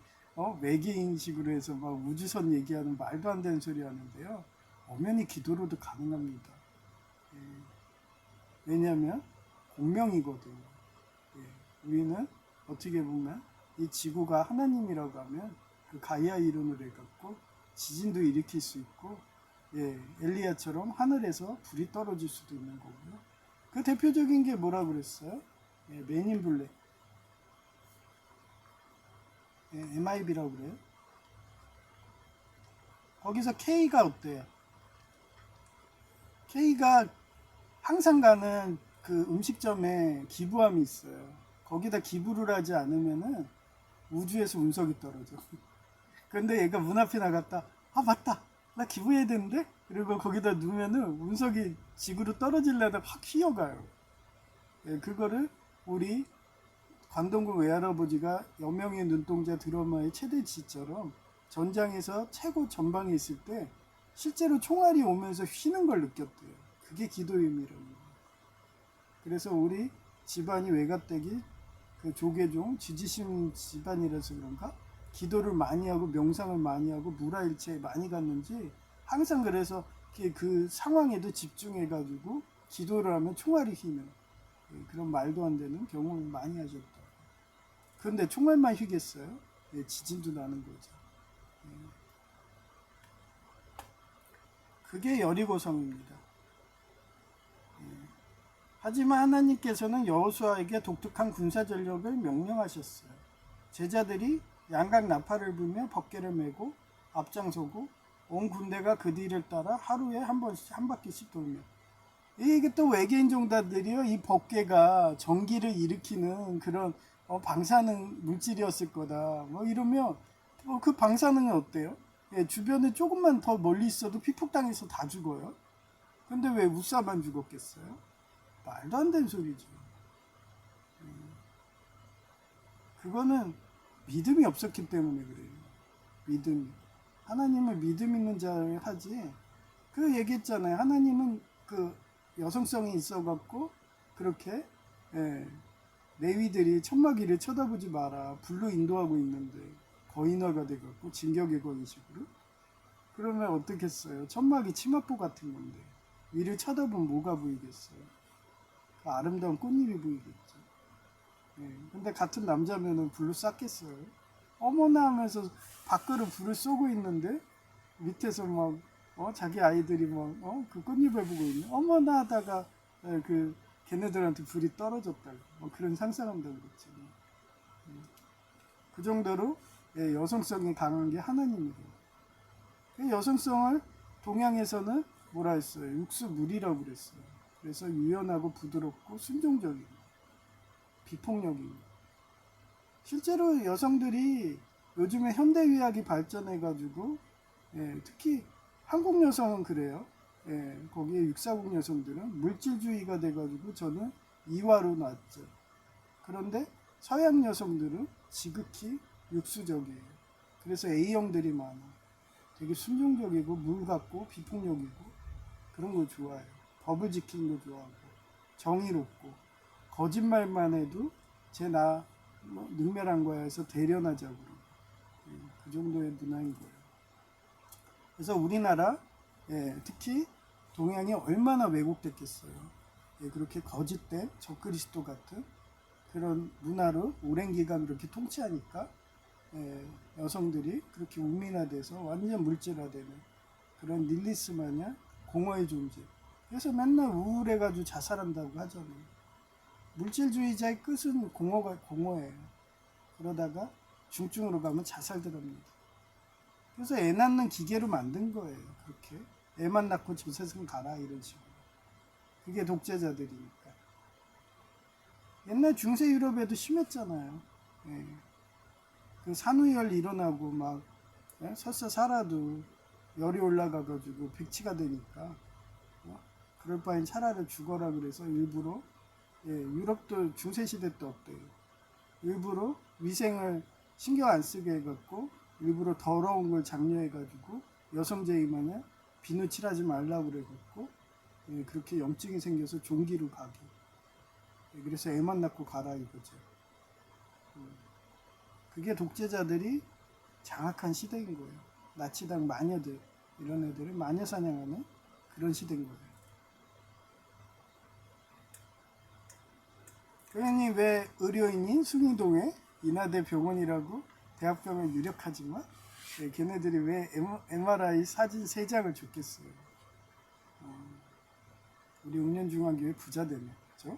외계인식으로 해서 막 우주선 얘기하는 말도 안 되는 소리 하는데요. 엄연히 기도로도 가능합니다. 왜냐하면 공명이거든요. 우리는 어떻게 보면 이 지구가 하나님이라고 하면 그 가이아 이론을 해갖고 지진도 일으킬 수 있고 엘리야처럼 하늘에서 불이 떨어질 수도 있는 거고요. 그 대표적인 게 뭐라 그랬어요? 맨인 블랙. MIB라고 그래요. 거기서 K가 어때요? K가 항상 가는 그 음식점에 기부함이 있어요. 거기다 기부를 하지 않으면은 우주에서 운석이 떨어져. 근데 얘가 문 앞에 나갔다. 아 맞다. 나 기부해야 되는데? 그리고 거기다 누면은 운석이 지구로 떨어지려다 확 휘어가요. 그거를 우리 관동군 외할아버지가 여명의 눈동자 드라마의 최대치처럼 전장에서 최고 전방에 있을 때 실제로 총알이 오면서 휘는 걸 느꼈대요. 그게 기도의 의미라는 거예요. 그래서 우리 집안이 외가댁이 그 조계종 지지심 집안이라서 그런가 기도를 많이 하고 명상을 많이 하고 무라일체에 많이 갔는지 항상 그래서 그 상황에도 집중해가지고 기도를 하면 총알이 휘는 그런 말도 안 되는 경험을 많이 하셨다. 그런데 총알만 휘겠어요? 지진도 나는 거죠. 그게 여리고성입니다. 하지만 하나님께서는 여호수아에게 독특한 군사 전력을 명령하셨어요. 제자들이 양각 나팔을 불며 법궤를 메고 앞장서고 온 군대가 그 뒤를 따라 하루에 한 바퀴씩 돌며 이게 또 외계인 종단들이요 이 법궤가 전기를 일으키는 그런 방사능 물질이었을 거다 뭐 이러면 그 방사능은 어때요? 주변에 조금만 더 멀리 있어도 피폭당해서 다 죽어요. 근데 왜 우사만 죽었겠어요? 말도 안 되는 소리죠. 그거는 믿음이 없었기 때문에 그래요. 믿음. 하나님을 믿음 있는 자를 하지. 그 얘기했잖아요. 하나님은 그 여성성이 있어갖고 그렇게 레위들이 천막이를 쳐다보지 마라. 불로 인도하고 있는데 거인화가 돼갖고 진격의 거인식으로. 그러면 어떻겠어요? 천막이 치마포 같은 건데 위를 쳐다보면 뭐가 보이겠어요? 그 아름다운 꽃잎이 보이겠죠. 근데 같은 남자면은 불로 쐈겠어요. 어머나 하면서 밖으로 불을 쏘고 있는데 밑에서 막 자기 아이들이 막 그 꽃잎을 보고 있는 어머나 하다가 그 걔네들한테 불이 떨어졌다고 그런 상상한다고 그랬죠. 그 정도로 여성성이 강한 게 하나님이에요. 그 여성성을 동양에서는 뭐라 했어요? 육수물이라고 그랬어요. 그래서 유연하고 부드럽고 순종적이고 비폭력이고 실제로 여성들이 요즘에 현대의학이 발전해가지고 특히 한국 여성은 그래요. 거기에 육사국 여성들은 물질주의가 돼가지고 저는 이화로 났죠. 그런데 서양 여성들은 지극히 육수적이에요. 그래서 A형들이 많아. 되게 순종적이고 물 같고 비폭력이고 그런 걸 좋아해요. 법을 지키는 거 좋아하고 정의롭고 거짓말만 해도 쟤나 능멸한 거야 해서 대련하자고 그 정도의 문화인 거예요. 그래서 우리나라 특히 동양이 얼마나 왜곡됐겠어요. 그렇게 거짓된 적그리스도 같은 그런 문화로 오랜 기간 그렇게 통치하니까 여성들이 그렇게 우민화돼서 완전 물질화되는 그런 릴리스 마냥 공허의 존재. 그래서 맨날 우울해가지고 자살한다고 하잖아요. 물질주의자의 끝은 공허예요. 그러다가 중증으로 가면 자살들 합니다. 그래서 애 낳는 기계로 만든 거예요. 그렇게 애만 낳고 저 세상 가라 이런 식으로. 그게 독재자들이니까. 옛날 중세 유럽에도 심했잖아요. 그 산후열 일어나고 막 설사 살아도 열이 올라가가지고 백치가 되니까 그럴 바엔 차라리 죽어라 그래서 일부러 유럽도 중세시대 때 어때요? 일부러 위생을 신경 안 쓰게 해갖고 일부러 더러운 걸 장려해가지고 여성제의 마냥 비누 칠하지 말라고 그래갖고 그렇게 염증이 생겨서 종기로 가게. 그래서 애만 낳고 가라 이거죠. 그게 독재자들이 장악한 시대인 거예요. 나치당 마녀들 이런 애들을 마녀 사냥하는 그런 시대인 거예요. 그러니 왜 의료인이 숭이동에 인하대 병원이라고 대학병원 유력하지만 걔네들이 왜 MRI 사진 3장을 줬겠어요. 우리 웅년중앙교회 부자 되네. 그죠?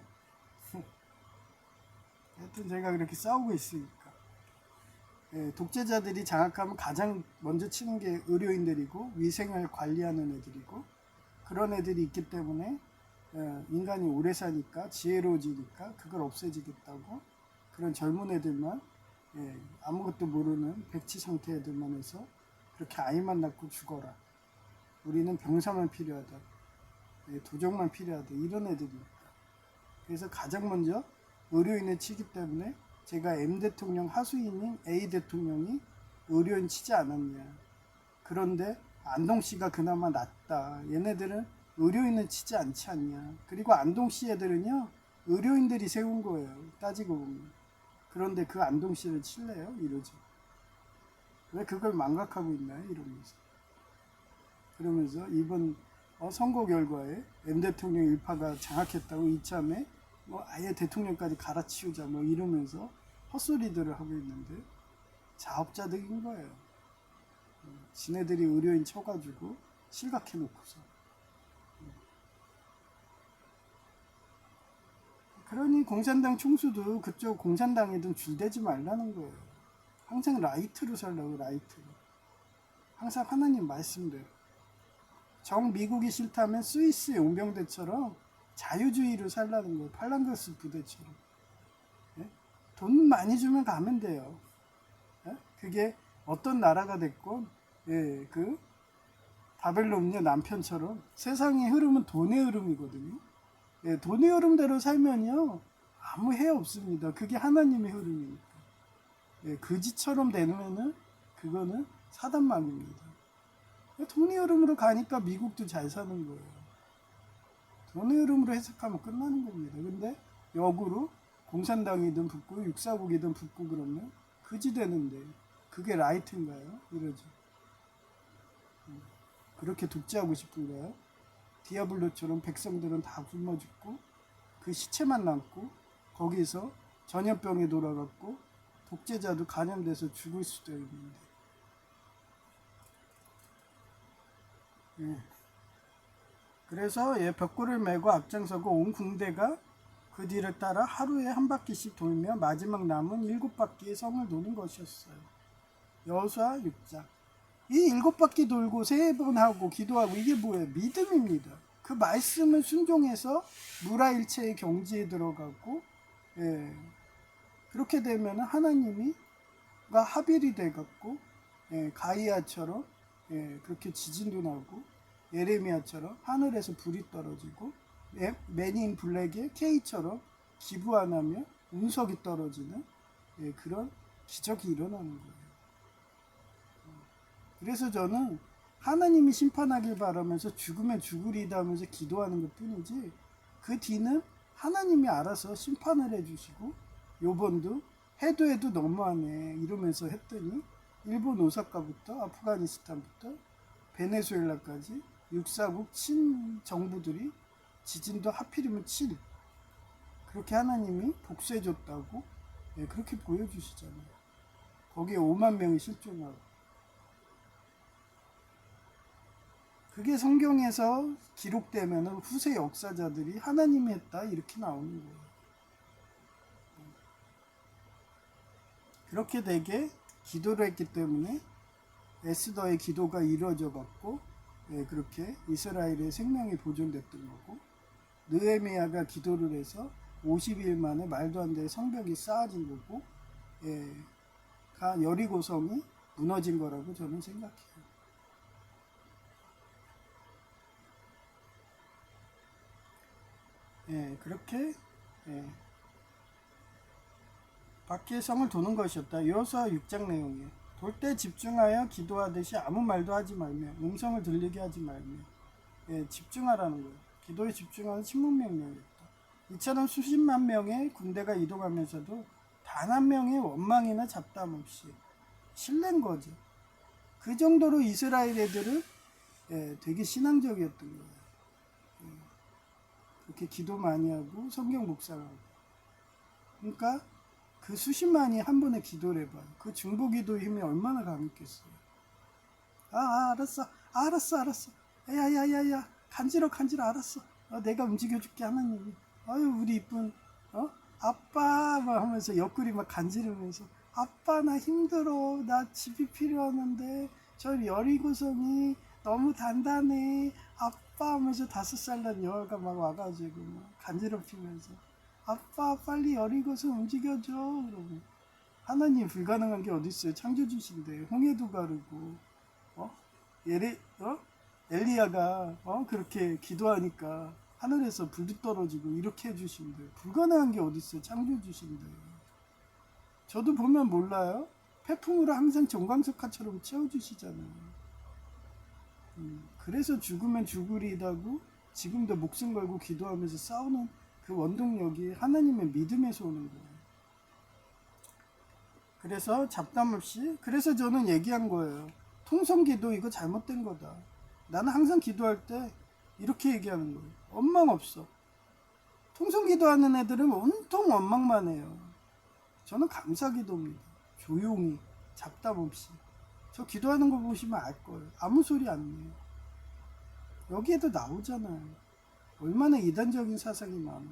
하여튼 제가 그렇게 싸우고 있으니까 독재자들이 장악하면 가장 먼저 치는 게 의료인들이고 위생을 관리하는 애들이고 그런 애들이 있기 때문에 인간이 오래 사니까 지혜로워지니까 그걸 없애지겠다고 그런 젊은 애들만 아무것도 모르는 백치 상태 애들만 해서 그렇게 아이만 낳고 죽어라. 우리는 병사만 필요하다. 도적만 필요하다. 이런 애들이니까. 그래서 가장 먼저 의료인을 치기 때문에 제가 M 대통령 하수인인 A 대통령이 의료인 치지 않았냐. 그런데 안동 씨가 그나마 낫다. 얘네들은 의료인은 치지 않지 않냐. 그리고 안동 씨 애들은요, 의료인들이 세운 거예요. 따지고 보면. 그런데 그 안동 씨를 칠래요? 이러죠. 왜 그걸 망각하고 있나요? 이러면서. 그러면서 이번 선거 결과에 M 대통령 일파가 장악했다고 이참에 아예 대통령까지 갈아치우자 이러면서 헛소리들을 하고 있는데 자업자득인 거예요. 지네들이 의료인 쳐가지고 실각해놓고서. 그러니 공산당 총수도 그쪽 공산당이든 줄대지 말라는 거예요. 항상 라이트로 살라고, 라이트로. 항상 하나님 말씀대로. 정미국이 싫다면 스위스 용병대처럼 자유주의로 살라는 거예요. 팔랑거스 부대처럼. 예? 돈 많이 주면 가면 돼요. 예? 그게 어떤 나라가 됐건, 예, 그 바벨론녀 남편처럼 세상의 흐름은 돈의 흐름이거든요. 예, 돈의 흐름대로 살면요 아무 해 없습니다. 그게 하나님의 흐름이니까. 예, 그지처럼 되면은 그거는 사단막입니다. 돈의 흐름으로 가니까 미국도 잘 사는 거예요. 돈의 흐름으로 해석하면 끝나는 겁니다. 근데 역으로 공산당이든 붙고 육사국이든 붙고 그러면 그지 되는데 그게 라이트인가요? 이러죠. 그렇게 독재하고 싶은가요? 디아블로처럼 백성들은 다 굶어 죽고 그 시체만 남고 거기서 전염병에 돌아갔고 독재자도 감염돼서 죽을 수도 있는데. 예. 그래서 벽골을 메고 앞장서고 온 군대가 그 뒤를 따라 하루에 한 바퀴씩 돌며 마지막 남은 7바퀴의 성을 도는 것이었어요. 여호수아 6장. 이 7바퀴 돌고 3번 하고 기도하고 이게 뭐예요? 믿음입니다. 그 말씀을 순종해서 무라일체의 경지에 들어가고, 예, 그렇게 되면 하나님이가 합일이 돼갖고, 예, 가이아처럼, 예, 그렇게 지진도 나고 예레미야처럼 하늘에서 불이 떨어지고, 맨인 블랙의 K처럼 기부 안 하면 운석이 떨어지는, 예, 그런 기적이 일어나는 거예요. 그래서 저는 하나님이 심판하길 바라면서 죽으면 죽으리다 하면서 기도하는 것 뿐이지, 그 뒤는 하나님이 알아서 심판을 해주시고, 요번도 해도 너무하네 이러면서 했더니 일본 오사카부터 아프가니스탄부터 베네수엘라까지 육사국 친정부들이 지진도 하필이면 7 그렇게 하나님이 복수해줬다고, 네, 그렇게 보여주시잖아요. 거기에 5만 명이 실종하고. 그게 성경에서 기록되면 후세 역사자들이 하나님이 했다 이렇게 나오는 거예요. 그렇게 되게 기도를 했기 때문에 에스더의 기도가 이루어져 갖고, 예, 그렇게 이스라엘의 생명이 보존됐던 거고, 느헤미야가 기도를 해서 50일 만에 말도 안 되는 성벽이 쌓아진 거고, 예, 여리고성이 무너진 거라고 저는 생각해요. 예, 그렇게, 예, 바퀴의 성을 도는 것이었다. 여호수아 6장 내용이에요. 돌 때 집중하여 기도하듯이 아무 말도 하지 말며 음성을 들리게 하지 말며, 예, 집중하라는 거예요. 기도에 집중하는 침묵명령이었다. 이처럼 수십만 명의 군대가 이동하면서도 단 한 명의 원망이나 잡담 없이 신뢰인 거죠. 그 정도로 이스라엘 애들은, 예, 되게 신앙적이었던 거예요. 예, 그렇게 기도 많이 하고 성경 묵상하고. 그러니까 그 수십만이 한 번에 기도를 해봐요. 그 중보기도 힘이 얼마나 강했겠어요. 알았어. 야야야야, 간지러 알았어. 내가 움직여줄게 하나님이. 아유 우리 이쁜 아빠 막 하면서 옆구리 막 간지르면서, 아빠 나 힘들어, 나 집이 필요하는데 저 여리고성이 너무 단단해 아빠 하면서 5살 난 여아가 막 와가지고 막 간지럽히면서, 아빠 빨리 여리고성 움직여줘. 그러고 하나님 불가능한 게 어딨어요. 창조주신데 홍해도 가르고, 엘리야가 그렇게 기도하니까 하늘에서 불도 떨어지고 이렇게 해주신대요. 불가능한 게 어딨어요. 창조주신대요. 저도 보면 몰라요. 태풍으로 항상 정광석화처럼 채워주시잖아요. 그래서 죽으면 죽으리다고 지금도 목숨 걸고 기도하면서 싸우는 그 원동력이 하나님의 믿음에서 오는 거예요. 그래서 잡담 없이, 그래서 저는 얘기한 거예요. 통성기도 이거 잘못된 거다. 나는 항상 기도할 때 이렇게 얘기하는 거예요. 원망 없어. 통성기도하는 애들은 온통 원망만 해요. 저는 감사기도입니다. 조용히, 잡담 없이. 저 기도하는 거 보시면 알 거예요. 아무 소리 안 내요. 여기에도 나오잖아요. 얼마나 이단적인 사상이 많아.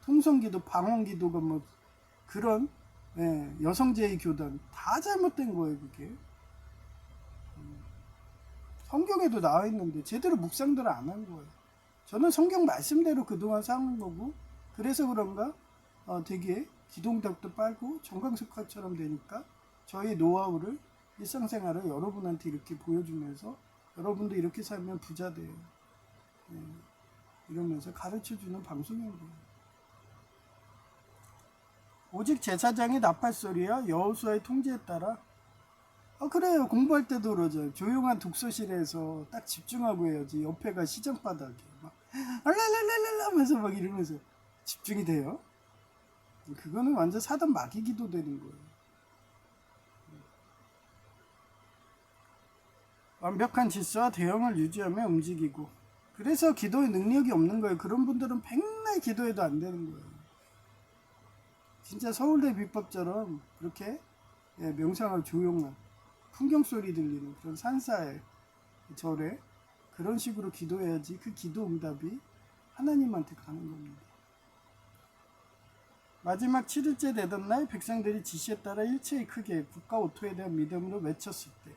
통성기도, 방언기도가 뭐 그런 여성제의 교단 다 잘못된 거예요. 그게 성경에도 나와 있는데 제대로 묵상들을 안 한 거예요. 저는 성경 말씀대로 그동안 사는 거고, 그래서 그런가 되게 기동덕도 빨고 정광석화처럼 되니까 저희 노하우를 일상생활을 여러분한테 이렇게 보여주면서 여러분도 이렇게 살면 부자 돼요. 이러면서 가르쳐주는 방송인 거예요. 오직 제사장의 나팔소리야 여호수아의 통제에 따라. 그래요. 공부할 때도 그러죠. 조용한 독서실에서 딱 집중하고 해야지. 옆에가 시장바닥에 막 알랄랄랄랄 하면서 막 이러면서 집중이 돼요. 그거는 완전 사단 마귀 기도 되는 거예요. 완벽한 질서와 대형을 유지하며 움직이고, 그래서 기도의 능력이 없는 거예요. 그런 분들은 백날 기도해도 안 되는 거예요. 진짜 서울대 비법처럼 그렇게 명상을 조용한 풍경 소리 들리는 그런 산사에 절에 그런 식으로 기도해야지 그 기도 응답이 하나님한테 가는 겁니다. 마지막 7일째 되던 날 백성들이 지시에 따라 일체히 크게 국가 오토에 대한 믿음으로 외쳤을 때,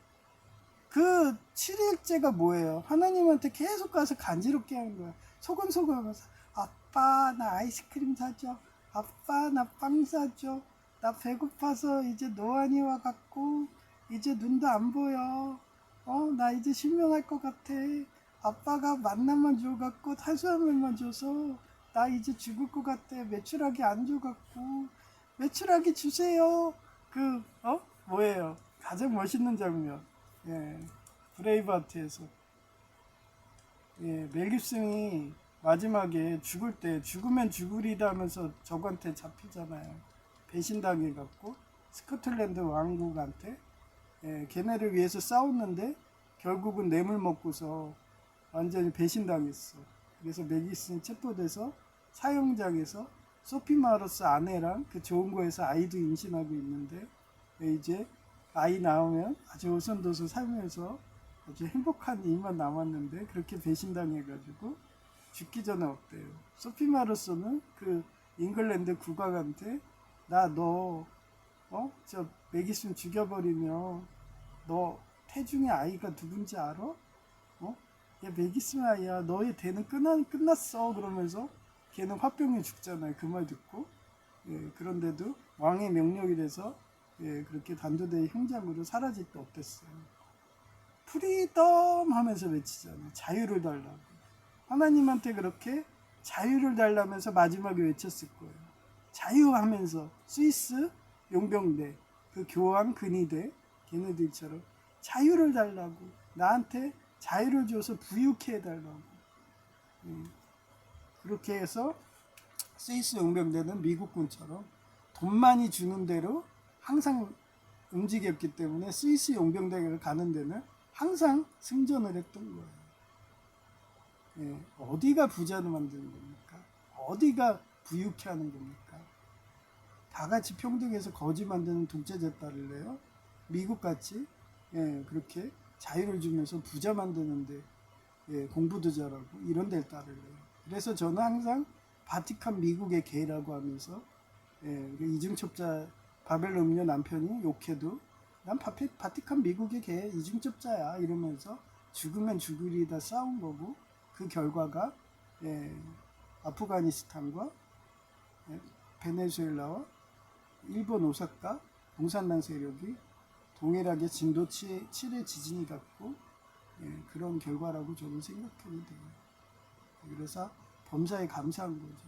그 7일째가 뭐예요? 하나님한테 계속 가서 간지럽게 하는 거야. 소곤소곤 하면서 아빠 나 아이스크림 사줘, 아빠 나 빵 사줘, 나 배고파서 이제 노안이 와갖고 이제 눈도 안 보여, 나 이제 실명할 것 같아, 아빠가 만나만 줘갖고 탄수화물만 줘서 나 이제 죽을 것 같아, 메추라기 안 줘갖고 메추라기 주세요. 뭐예요? 가장 멋있는 장면. 브레이브하트에서 멜 깁슨이 마지막에 죽을 때 죽으면 죽으리다 하면서 적한테 잡히잖아요. 배신당해갖고 스코틀랜드 왕국한테 걔네를 위해서 싸웠는데 결국은 뇌물 먹고서 완전히 배신당했어. 그래서 멜 깁슨이 체포돼서 사형장에서 소피 마르스 아내랑 그 좋은 거에서 아이도 임신하고 있는데, 이제 아이 나오면 아주 오손도손 살면서 아주 행복한 일만 남았는데 그렇게 배신당해가지고 죽기 전에 어때요? 소피 마르소는 그 잉글랜드 국왕한테 저 맥이슨 죽여버리면 너 태중의 아이가 누군지 알아? 야 맥이슨 아이야, 너의 대는 끝났어 그러면서 걔는 화병에 죽잖아요. 그 말 듣고. 그런데도 왕의 명령이 돼서 그렇게 단도대의 형장으로 사라질 때 어땠어요? 프리덤 하면서 외치잖아요. 자유를 달라고. 하나님한테 그렇게 자유를 달라면서 마지막에 외쳤을 거예요. 자유하면서 스위스 용병대, 그 교황 근위대 걔네들처럼 자유를 달라고, 나한테 자유를 줘서 부유케 해달라고. 그렇게 해서 스위스 용병대는 미국군처럼 돈 많이 주는 대로 항상 움직였기 때문에 스위스 용병대를 가는 데는 항상 승전을 했던 거예요. 어디가 부자를 만드는 겁니까? 어디가 부유케 하는 겁니까? 다 같이 평등해서 거지 만드는 독재자 따를래요? 미국같이 그렇게 자유를 주면서 부자 만드는데 공부도 잘하고 이런 데를 따를래요? 그래서 저는 항상 바티칸 미국의 개라고 하면서 이중첩자 바벨 음료 남편이 욕해도 난 바티칸 미국의 개 이중첩자야 이러면서 죽으면 죽으리다 싸운 거고, 그 결과가 아프가니스탄과 베네수엘라와 일본 오사카 공산당 세력이 동일하게 진도 7의 지진이 갔고 그런 결과라고 저는 생각하게 돼요. 그래서 범사에 감사한 거죠.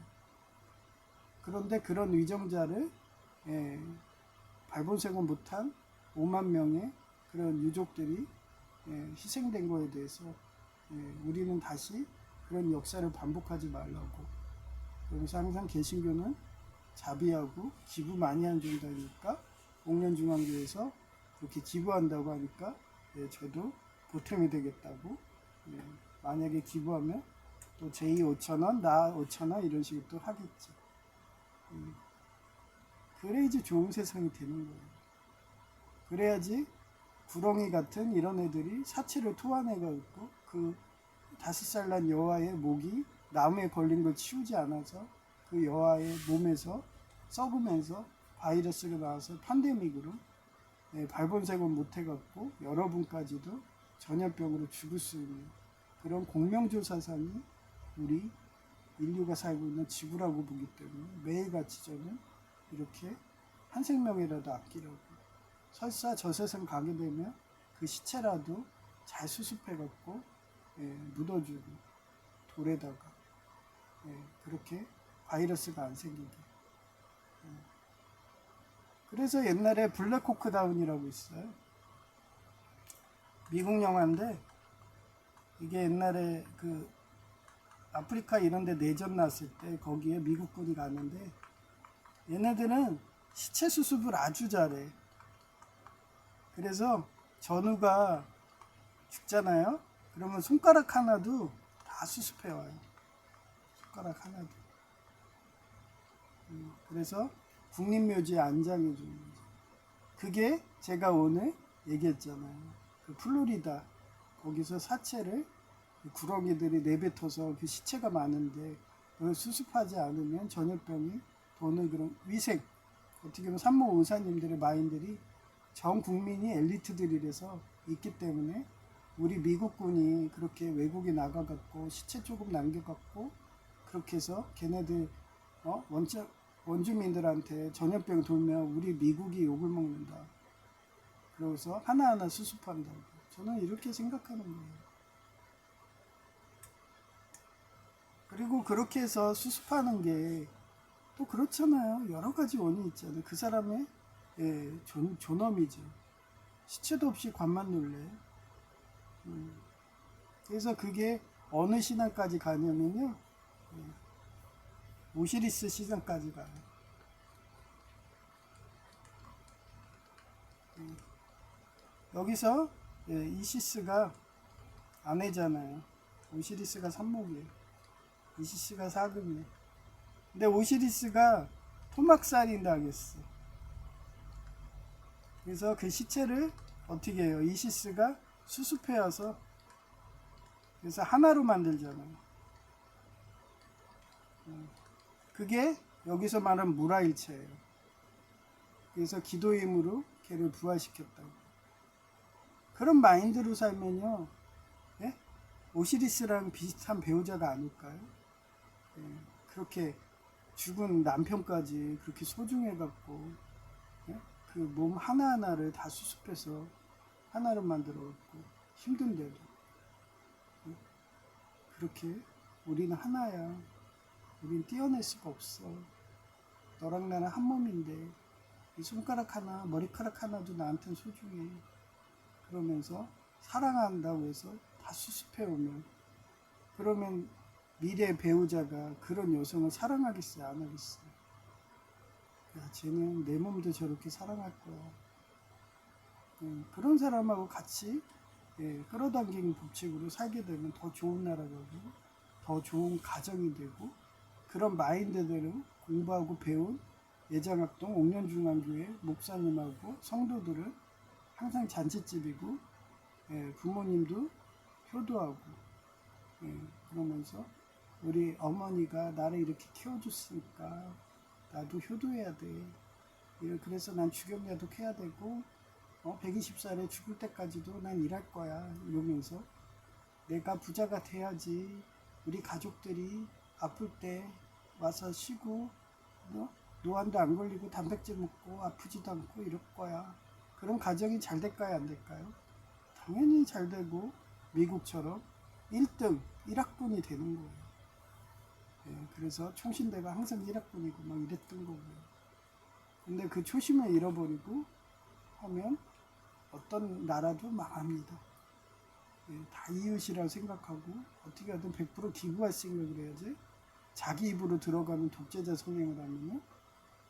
그런데 그런 위정자를 발본색원 못한 5만 명의 그런 유족들이 희생된 거에 대해서 우리는 다시 그런 역사를 반복하지 말라고. 그래서 항상 개신교는 자비하고 기부 많이 하는 종교니까 옥년중앙교에서 그렇게 기부한다고 하니까 저도 보탬이 되겠다고. 만약에 기부하면 또 제2 5,000원, 나 5,000원 이런 식으로 또 하겠지. 그래야지 좋은 세상이 되는 거예요. 그래야지 구렁이 같은 이런 애들이 사체를 토해내가지고 그 5살 난 여아의 목이 나무에 걸린 걸 치우지 않아서 그 여아의 몸에서 썩으면서 바이러스가 나와서 팬데믹으로 발본색원 못해갖고 여러분까지도 전염병으로 죽을 수 있는 그런 공명조사상이 우리 인류가 살고 있는 지구라고 보기 때문에 매일같이 저는 이렇게 한 생명이라도 아끼려고. 설사 저 세상 가게 되면 그 시체라도 잘 수습해갖고 묻어주고 돌에다가 그렇게 바이러스가 안 생기게. 그래서 옛날에 블랙호크 다운이라고 있어요. 미국 영화인데 이게 옛날에 그 아프리카 이런 데 내전 났을 때 거기에 미국군이 가는데 얘네들은 시체 수습을 아주 잘해. 그래서 전우가 죽잖아요. 그러면 손가락 하나도 다 수습해 와요. 손가락 하나도. 그래서 국립묘지에 안장해 주는 거죠. 그게 제가 오늘 얘기했잖아요. 그 플로리다 거기서 사체를 구렁이들이 내뱉어서 그 시체가 많은데 그걸 수습하지 않으면 전염병이 도는 그런 위생. 어떻게 보면 산모 의사님들의 마인들이 전 국민이 엘리트들이라서 있기 때문에 우리 미국군이 그렇게 외국에 나가갖고 시체 조금 남겨갖고 그렇게 해서 걔네들 원주민들한테 전염병이 돌면 우리 미국이 욕을 먹는다. 그래서 하나하나 수습한다고. 저는 이렇게 생각하는 거예요. 그리고 그렇게 해서 수습하는 게 또 그렇잖아요. 여러 가지 원인이 있잖아요. 그 사람의 존엄이죠. 시체도 없이 관만 놀래. 그래서 그게 어느 신앙까지 가냐면요. 오시리스 신앙까지 가요. 여기서 이시스가 아내잖아요. 오시리스가 산목이에요. 이시스가 사금이에요. 근데 오시리스가 토막살인 당했어. 그래서 그 시체를 어떻게 해요? 이시스가 수습해와서 그래서 하나로 만들잖아요. 그게 여기서 말하는 무라일체예요. 그래서 기도의 힘으로 걔를 부활시켰다고. 그런 마인드로 살면요, 오시리스랑 비슷한 배우자가 아닐까요? 그렇게 죽은 남편까지 그렇게 소중해갖고 그 몸 하나하나를 다 수습해서 하나로 만들어갖고 힘든데도 그렇게 우리는 하나야. 우린 떼어낼 수가 없어. 너랑 나랑 한 몸인데 이 손가락 하나, 머리카락 하나도 나한테는 소중해. 그러면서 사랑한다고 해서 다 수습해오면 그러면 미래 배우자가 그런 여성을 사랑하겠어요? 안 하겠어요? 야, 쟤는 내 몸도 저렇게 사랑할 거야. 그런 사람하고 같이 끌어당기는 법칙으로 살게 되면 더 좋은 나라가 되고 더 좋은 가정이 되고 그런 마인드대로 공부하고 배운 예장학동 옥년중앙교회 목사님하고 성도들은 항상 잔치집이고 부모님도 효도하고 그러면서 우리 어머니가 나를 이렇게 키워줬으니까 나도 효도해야 돼. 그래서 난 주경야독 해야 되고 120살에 죽을 때까지도 난 일할 거야. 이러면서 내가 부자가 돼야지 우리 가족들이 아플 때 와서 쉬고 노안도 안 걸리고 단백질 먹고 아프지도 않고 이럴 거야. 그런 가정이 잘 될까요? 안 될까요? 당연히 잘 되고 미국처럼 1등 1학번이 되는 거예요. 그래서 총신대가 항상 일학분이고 막 이랬던 거고요. 근데 그 초심을 잃어버리고 하면 어떤 나라도 망합니다. 다 이웃이라고 생각하고 어떻게 하든 100% 기부할 생각을 해야지, 자기 입으로 들어가면 독재자 성행을 하면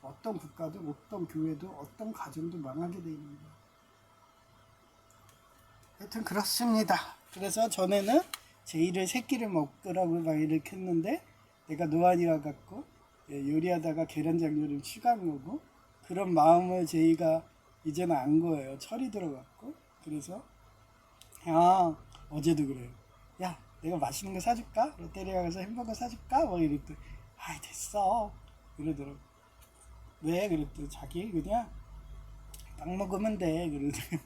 어떤 국가도 어떤 교회도 어떤 가정도 망하게 돼 있는 거예요. 하여튼 그렇습니다. 그래서 전에는 제1의 새끼를 먹으라고 막 이렇게 했는데, 내가 노안이와 같고 요리하다가 계란장류를 추가한 거고, 그런 마음을 제이가 이제는 안 거예요. 철이 들어갔고. 그래서 어제도 그래요. 야, 내가 맛있는 거 사줄까? 롯데리아 가서 햄버거 사줄까? 뭐 이랬더니 아이 됐어 이러더라고. 왜? 그랬더니 자기 그냥 빵 먹으면 돼. 그러더니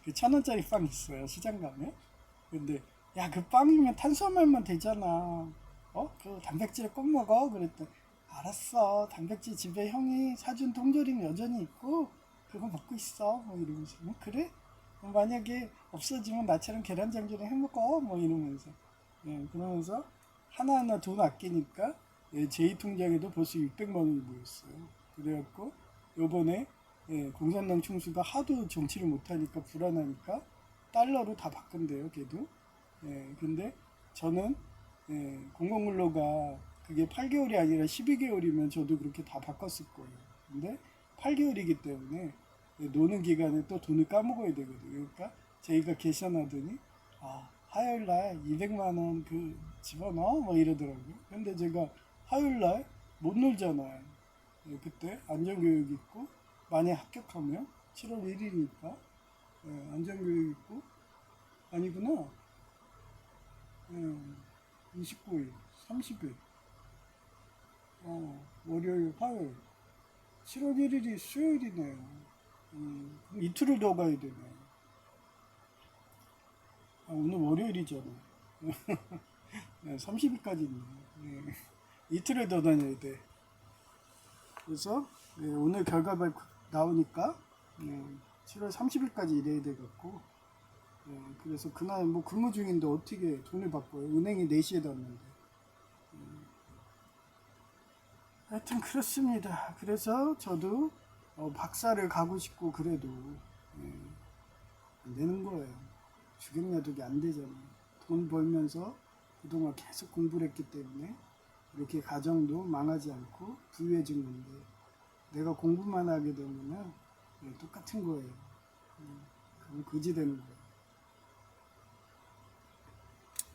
그 1,000원짜리 빵 있어요, 시장 가면. 근데 야, 그 빵이면 탄수화물만 되잖아. 그 단백질을 꼭 먹어. 그랬더니 알았어, 단백질 집에 형이 사준 통조림 여전히 있고 그거 먹고 있어. 뭐 이러면서. 뭐 그래? 만약에 없어지면 나처럼 계란장찌를 해먹어. 뭐 이러면서. 그러면서 하나하나 돈 아끼니까 제2 통장에도 벌써 600만 원이 모였어요. 그래갖고 요번에 공산당 총수가 하도 정치를 못하니까 불안하니까 달러로 다 바꾼대요, 걔도. 근데 저는 공공근로가 그게 8개월이 아니라 12개월이면 저도 그렇게 다 바꿨을 거예요. 근데 8개월이기 때문에 노는 기간에 또 돈을 까먹어야 되거든요. 그러니까 저희가 계산하더니 화요일날 200만원 그 집어넣어? 뭐 이러더라고요. 근데 제가 화요일날 못 놀잖아요. 그때 안전교육 있고, 만약 합격하면 7월 1일이니까 안전교육 있고, 아니구나, 29일 30일 월요일 화요일 7월 1일이 수요일이네요. 그럼 이틀을 더 가야 되네. 오늘 월요일이잖아. 30일까지 있네. 이틀을 더 다녀야 돼. 그래서 오늘 결과발 나오니까 7월 30일까지 일해야 되겠고, 그래서 그날 뭐 근무 중인데 어떻게 돈을 바꿔요? 은행이 4시에 닫는데. 하여튼 그렇습니다. 그래서 저도 박사를 가고 싶고 그래도 안 되는 거예요. 주경야독이 안 되잖아요. 돈 벌면서 그동안 계속 공부를 했기 때문에 이렇게 가정도 망하지 않고 부유해진 건데, 내가 공부만 하게 되면 똑같은 거예요. 그럼 거지 되는 거예요.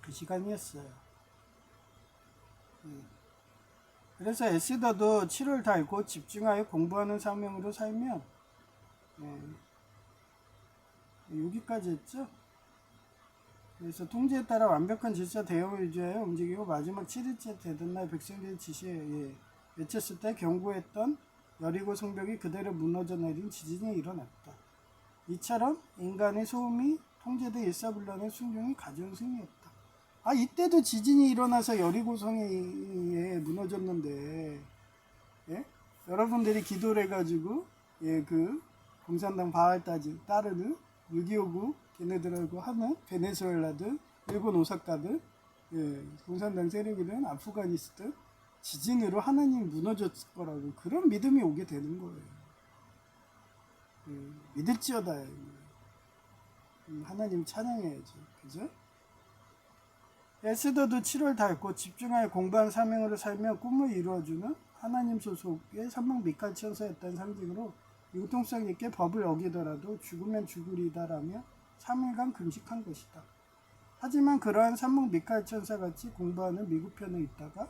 그 시간이었어요. 그래서 에스더도 7월 달고 집중하여 공부하는 사명으로 살면, 여기까지 했죠. 그래서 통제에 따라 완벽한 질서 대응을 유지하여 움직이고, 마지막 7일째 되던 날 백성들의 지시에 외쳤을 때 경고했던 여리고 성벽이 그대로 무너져 내린 지진이 일어났다. 이처럼 인간의 소음이 통제돼 일사불란의 순종이 가져온 승리였다. 이때도 지진이 일어나서 여리고성이 무너졌는데, 여러분들이 기도를 해가지고 그 공산당 바알 따르는 6.25구 걔네들하고 하는 베네수엘라든 일본 오사카든 공산당 세력이든 아프가니스탄 지진으로 하나님이 무너졌을 거라고, 그런 믿음이 오게 되는 거예요. 믿을지어다. 하나님 찬양해야죠. 그죠? 에스더도 7월 닳고 집중하여 공부한 사명으로 살며 꿈을 이루어주는 하나님 소속의 삼막 미칼 천사였다는 상징으로 융통성 있게 법을 어기더라도 죽으면 죽으리다라며 3일간 금식한 것이다. 하지만 그러한 삼막 미칼 천사같이 공부하는 미국 편에 있다가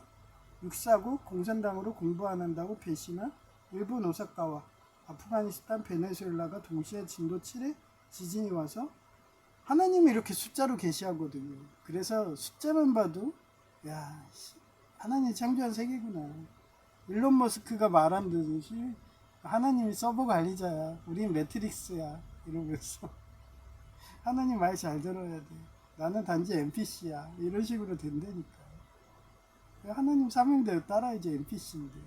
육사국 공산당으로 공부 안 한다고 배신한 일본 오사카와 아프가니스탄 베네수엘라가 동시에 진도 7의 지진이 와서 하나님이 이렇게 숫자로 계시하거든요. 그래서 숫자만 봐도 하나님이 창조한 세계구나. 일론 머스크가 말한 듯이 하나님이 서버 관리자야, 우린 매트릭스야 이러면서 하나님 말 잘 들어야 돼, 나는 단지 NPC야, 이런 식으로 된다니까. 하나님 사명대로 따라야지. NPC인데.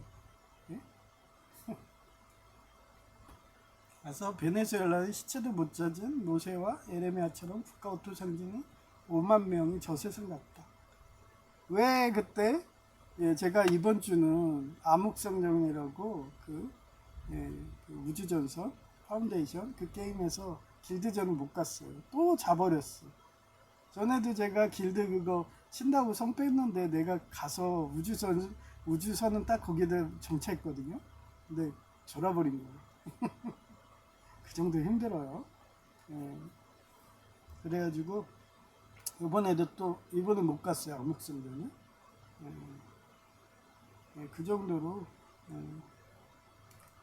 그래서 베네수엘라의 시체도 못 찾은 모세와 에레미야처럼 국가 오토 상징이 5만 명이 저세상 갔다. 왜 그때 예, 제가 이번 주는 암흑성정이라고 그 우주전선 파운데이션 그 게임에서 길드전을 못 갔어요. 또 자버렸어. 전에도 제가 길드 그거 친다고 성 뺐는데 내가 가서 우주선은 딱 거기다 정차했거든요. 근데 졸아버린 거예요. 그 정도 힘들어요. 예, 그래가지고 이번에 못 갔어요. 암흑성전은. 예, 예, 그 정도로 예,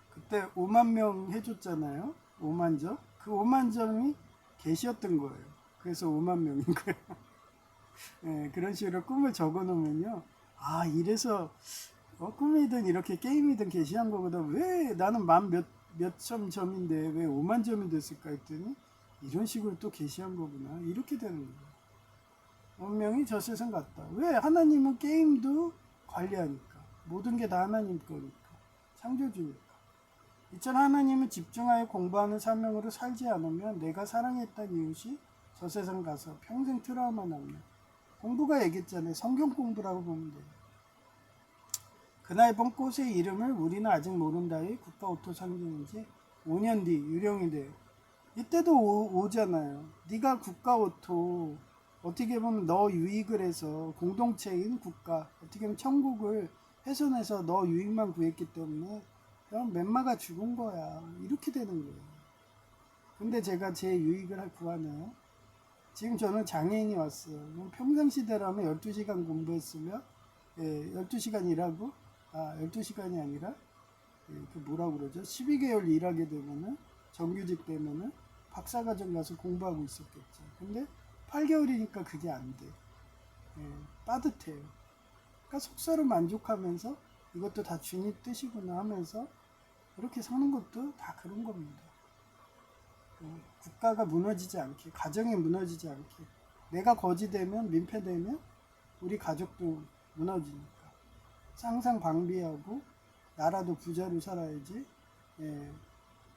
그때 5만 명 해줬잖아요. 5만 점. 그 5만 점이 계시였던 거예요. 그래서 5만 명인 거예요. 예, 그런 식으로 꿈을 적어 놓으면요. 아, 이래서 꿈이든 이렇게 게임이든 게시한 거보다 왜 나는 몇천 점인데 왜 5만 점이 됐을까 했더니 이런 식으로 또 게시한 거구나. 이렇게 되는 거예요. 운명이 저 세상 같다. 왜? 하나님은 게임도 관리하니까. 모든 게 다 하나님 거니까. 창조주니까. 이처럼 하나님은 집중하여 공부하는 사명으로 살지 않으면 내가 사랑했던 이웃이 저 세상 가서 평생 트라우마 남는 공부가 얘기했잖아요. 성경 공부라고 보면 돼요. 그날 본 꽃의 이름을 우리는 아직 모른다의 국가 오토 상징인지 5년 뒤 유령이 돼요. 이때도 오잖아요. 네가 국가 오토 어떻게 보면 너 유익을 해서 공동체인 국가 어떻게 보면 천국을 훼손해서 너 유익만 구했기 때문에 그럼 멤마가 죽은 거야. 이렇게 되는 거예요. 근데 제가 제 유익을 구하나요? 지금 저는 장애인이 왔어요. 평상시대라면 12시간 공부했으면 12시간 일하고 12시간이 아니라 그 뭐라고 그러죠? 12개월 일하게 되면은 정규직 되면은 박사과정 가서 공부하고 있었겠죠. 근데 8개월이니까 그게 안 돼. 빠듯해요. 그러니까 속사로 만족하면서 이것도 다 주님 뜻이구나 하면서 그렇게 사는 것도 다 그런 겁니다. 국가가 무너지지 않게, 가정이 무너지지 않게, 내가 거지되면, 민폐되면 우리 가족도 무너지니까. 항상 방비하고 나라도 부자로 살아야지.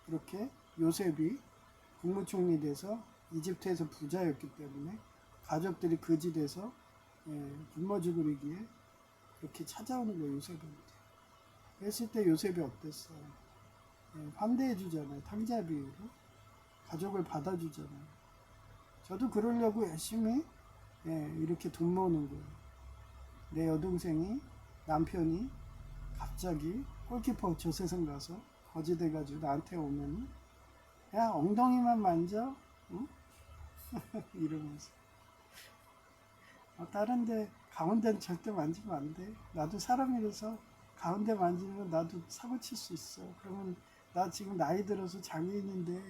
그렇게 요셉이 국무총리 돼서 이집트에서 부자였기 때문에 가족들이 거지 돼서 굶어 죽으기에 그렇게 찾아오는 거예요, 요셉한테. 그랬을 때 요셉이 어땠어요? 환대해 주잖아요. 탕자 비유로 가족을 받아주잖아요. 저도 그러려고 열심히 이렇게 돈 모으는 거예요. 내 여동생이 남편이 갑자기 골키퍼 저 세상 가서 거지 돼가지고 나한테 오면 야 엉덩이만 만져? 응? 이러면서 다른데 가운데는 절대 만지면 안 돼. 나도 사람이라서 가운데 만지면 나도 사고 칠 수 있어. 그러면 나 지금 나이 들어서 장애인인데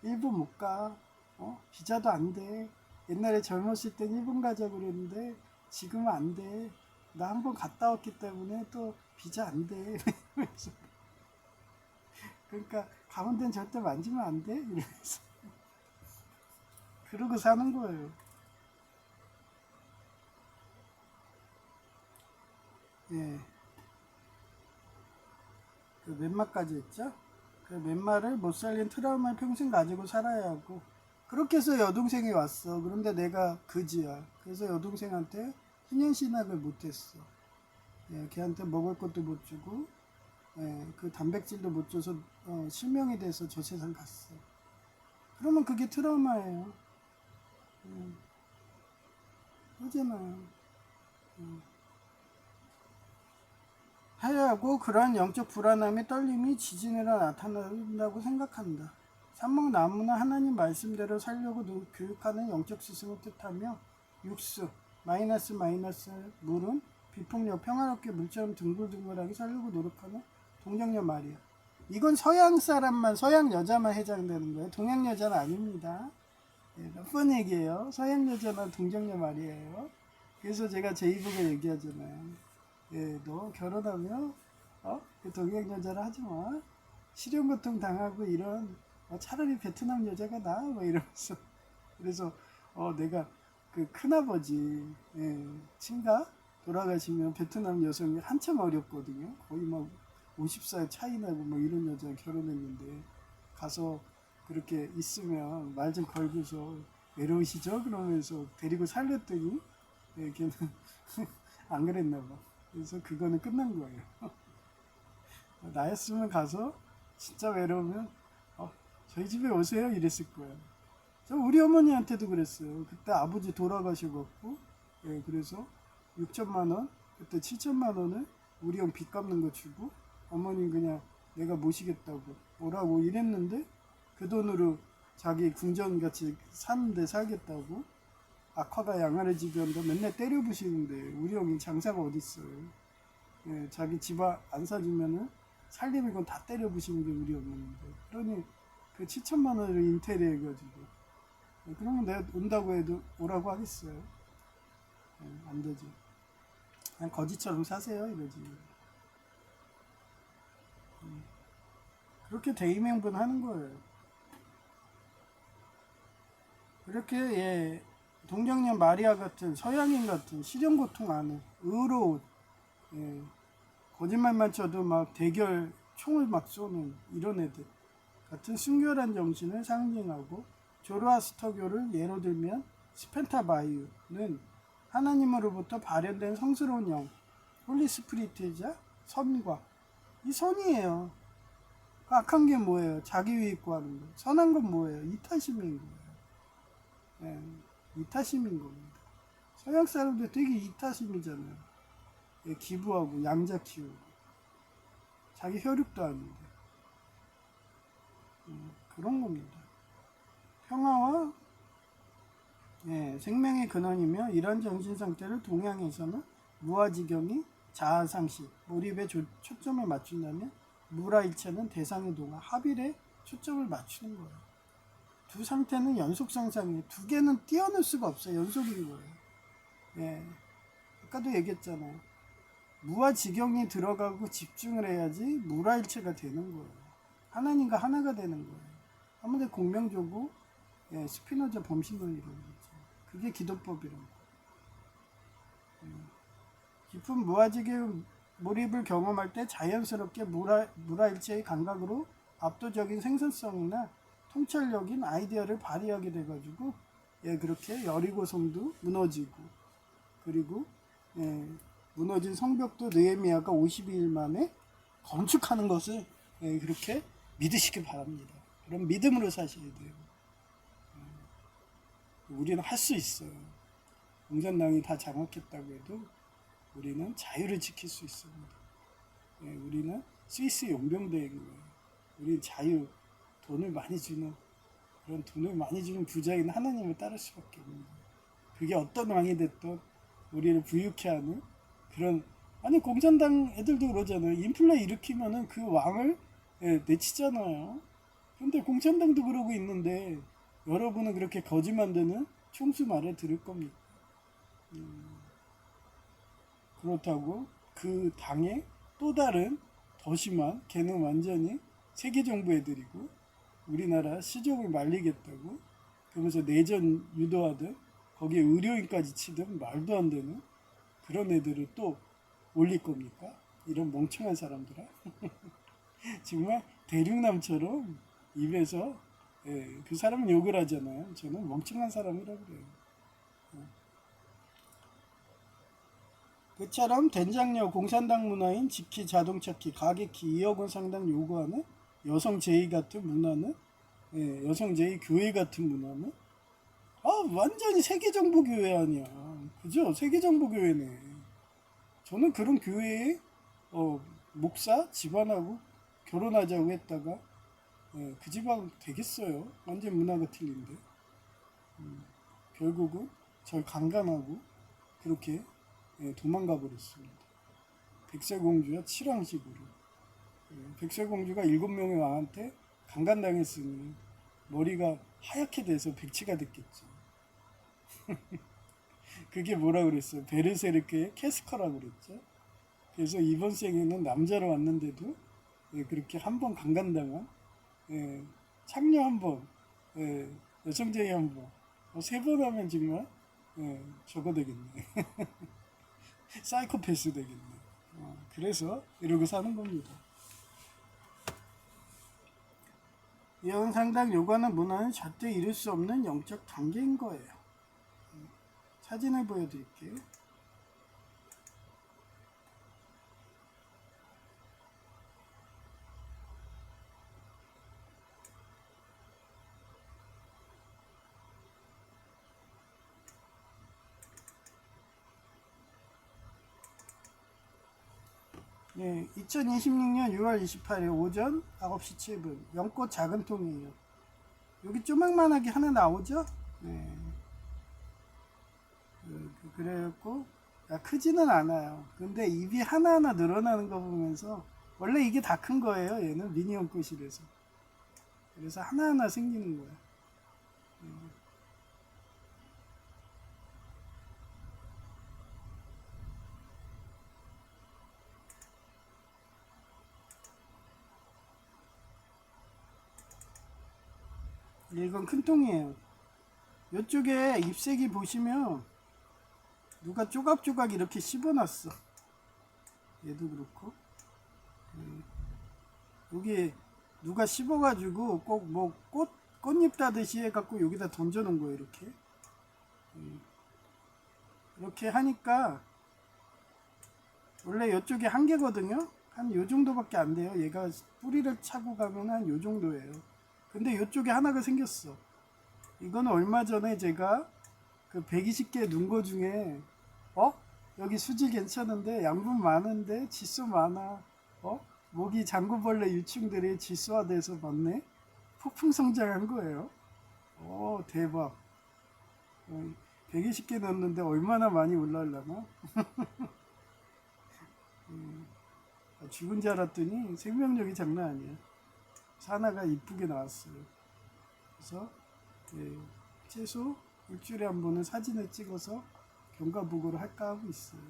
일본 못 가. 비자도 안 돼. 옛날에 젊었을 땐 일본 가자고 그랬는데 지금은 안 돼. 나 한번 갔다 왔기 때문에 또 비자 안 돼. 그러니까 가운데는 절대 만지면 안 돼. 이러면서 그러고 사는 거예요. 예. 그 웬마까지 했죠? 그 웬마를 못 살린 트라우마를 평생 가지고 살아야 하고 그렇게 해서 여동생이 왔어. 그런데 내가 그지야. 그래서 여동생한테 희년신학을 못했어. 걔한테 먹을 것도 못 주고 그 단백질도 못 줘서 실명이 돼서 저 세상 갔어. 그러면 그게 트라우마예요. 그러잖아요. 해야하고 그러한 영적 불안함의 떨림이 지진으로 나타난다고 생각한다. 산목나무는 하나님 말씀대로 살려고 교육하는 영적 스승을 뜻하며 육수, 마이너스 물은 비폭력, 평화롭게 물처럼 둥글둥글하게 살려고 노력하는 동정녀 말이야. 이건 서양 사람만, 서양 여자만 해당되는 거예요. 동양 여자는 아닙니다. 몇 번 얘기해요. 서양 여자는 동정녀 말이에요. 그래서 제가 제 이북에 얘기하잖아요. 너 결혼하면 그 동양 여자를 하지 마. 실형고통 당하고 이런 차라리 베트남 여자가 나아 뭐 이러면서 그래서 내가 그 큰아버지 친가 돌아가시면 베트남 여성이 한참 어렸거든요. 거의 막 50살 차이 나고 뭐 이런 여자 결혼했는데 가서 그렇게 있으면 말 좀 걸고서 외로우시죠? 그러면서 데리고 살렸더니 걔는 안 그랬나 봐. 그래서 그거는 끝난 거예요. 나였으면 가서 진짜 외로우면 저희 집에 오세요 이랬을 거예요. 저 우리 어머니한테도 그랬어요. 그때 아버지 돌아가셔갖고 그래서 6천만 원 그때 7천만 원을 우리 형 빚 갚는 거 주고 어머니 그냥 내가 모시겠다고 오라고 이랬는데 그 돈으로 자기 궁전같이 사는데 살겠다고 악화가 양아를 지변도 맨날 때려 부시는데 우리 형이 장사가 어딨어요. 자기 집 안 사주면은 살림을 건 다 때려 부시는 게 우리 형이었는데 그러니 그 7천만 원을 인테리어 해가지고 그러면 내가 온다고 해도 오라고 하겠어요. 안 되지. 그냥 거지처럼 사세요 이러지. 그렇게 대의명분 하는 거예요. 그렇게 동정녀 마리아 같은 서양인 같은 실현고통 안에 의로운 거짓말만 쳐도 막 대결 총을 막 쏘는 이런 애들 같은 순결한 정신을 상징하고 조로아스터교를 예로 들면 스펜타바이유는 하나님으로부터 발현된 성스러운 영 홀리 스피리트이자 선과 이 선이에요. 악한 게 뭐예요? 자기 유익 구하는 거. 선한 건 뭐예요? 이타심인 거예요. 이타심인 겁니다. 서양 사람들 되게 이타심이잖아요. 기부하고 양자 키우고 자기 혈육도 아닌데 그런 겁니다. 평화와 생명의 근원이며 이런 정신 상태를 동양에서는 무아지경이 자아상식, 몰입에 초점을 맞춘다면 무라일체는 대상의 동화, 합일에 초점을 맞추는 거예요. 두 상태는 연속상상이에요. 두 개는 띄어놓을 수가 없어요. 연속인 거예요. 아까도 얘기했잖아요. 무아지경이 들어가고 집중을 해야지 무라일체가 되는 거예요. 하나님과 하나가 되는 거예요. 아무데 공명조고 스피노자 범신론이라고 그러죠. 그게 기도법이라고. 깊은 무아지경 몰입을 경험할 때 자연스럽게 무라일체의 감각으로 압도적인 생산성이나 통찰력인 아이디어를 발휘하게 돼가지고 그렇게 여리고성도 무너지고 그리고 무너진 성벽도 느헤미야가 52일 만에 건축하는 것을 그렇게 믿으시기 바랍니다. 그럼 믿음으로 사셔야 돼요. 우리는 할 수 있어요. 공산당이 다 장악했다고 해도 우리는 자유를 지킬 수 있습니다. 우리는 스위스 용병대인 거예요. 우리는 자유, 돈을 많이 주는 그런 돈을 많이 주는 부자인 하나님을 따를 수밖에 없는 거예요. 그게 어떤 왕이 됐든 우리를 부유케 하는 그런 아니 공산당 애들도 그러잖아요. 인플레 일으키면은 그 왕을 내치잖아요. 근데 공산당도 그러고 있는데 여러분은 그렇게 거짓 만드는 총수 말을 들을 겁니까? 그렇다고 그 당의 또 다른 더 심한 걔는 완전히 세계 정부 애들이고 우리나라 시정을 말리겠다고 그러면서 내전 유도하든 거기에 의료인까지 치든 말도 안 되는 그런 애들을 또 올릴 겁니까? 이런 멍청한 사람들아. 정말 대륙남처럼 입에서 그 사람은 욕을 하잖아요. 저는 멍청한 사람이라고 그래요. 그처럼 된장녀 공산당 문화인 직키 자동차키 가게키 2억 원 상당 요구하는 여성 제의 같은 문화는 여성 제의 교회 같은 문화는 완전히 세계정보교회 아니야. 그죠? 세계정보교회네. 저는 그런 교회에 목사 집안하고 결혼하자고 했다가 그 집안 되겠어요. 완전 문화가 틀린데 결국은 절 강간하고 그렇게 도망가 버렸습니다. 백설공주와 칠왕식으로 백설공주가 7명의 왕한테 강간당했으니 머리가 하얗게 돼서 백치가 됐겠죠. 그게 뭐라 그랬어요? 베르세르크의 캐스커라고 그랬죠. 그래서 이번 생에는 남자로 왔는데도 그렇게 한 번 강간당한 창녀 한 번, 여성제의 한 번, 3번 하면 정말 저거 되겠네. 사이코패스 되겠네. 그래서 이러고 사는 겁니다. 이런 상당 요구하는 문화는 절대 이룰 수 없는 영적 단계인 거예요. 사진을 보여드릴게요. 예, 2026년 6월 28일 오전 9시 7분 연꽃 작은 통이에요. 여기 조망만하게 하나 나오죠? 네. 그래갖고 크지는 않아요. 근데 입이 하나하나 늘어나는 거 보면서 원래 이게 다 큰 거예요. 얘는 미니 연꽃이라서. 그래서 하나하나 생기는 거예요. 이건 큰 통이에요. 이쪽에 잎색이 보시면 누가 조각조각 이렇게 씹어놨어. 얘도 그렇고 여기 누가 씹어가지고 꼭 뭐 꽃잎 따듯이 해갖고 여기다 던져놓은 거예요. 이렇게 하니까 원래 이쪽에 한 개거든요. 한 요 정도밖에 안 돼요. 얘가 뿌리를 차고 가면 한 요 정도예요. 근데 이쪽에 하나가 생겼어. 이거는 얼마 전에 제가 그 120개 눈 거 중에 여기 수질 괜찮은데 양분 많은데 지수 많아. 모기 장구벌레 유충들이 지수화돼서 많네. 폭풍 성장한 거예요. 대박. 120개 넣었는데 얼마나 많이 올라오려나? 죽은 줄 알았더니 생명력이 장난 아니야. 하나가 이쁘게 나왔어요. 그래서 최소 일주일에 한 번은 사진을 찍어서 경과보고를 할까 하고 있어요.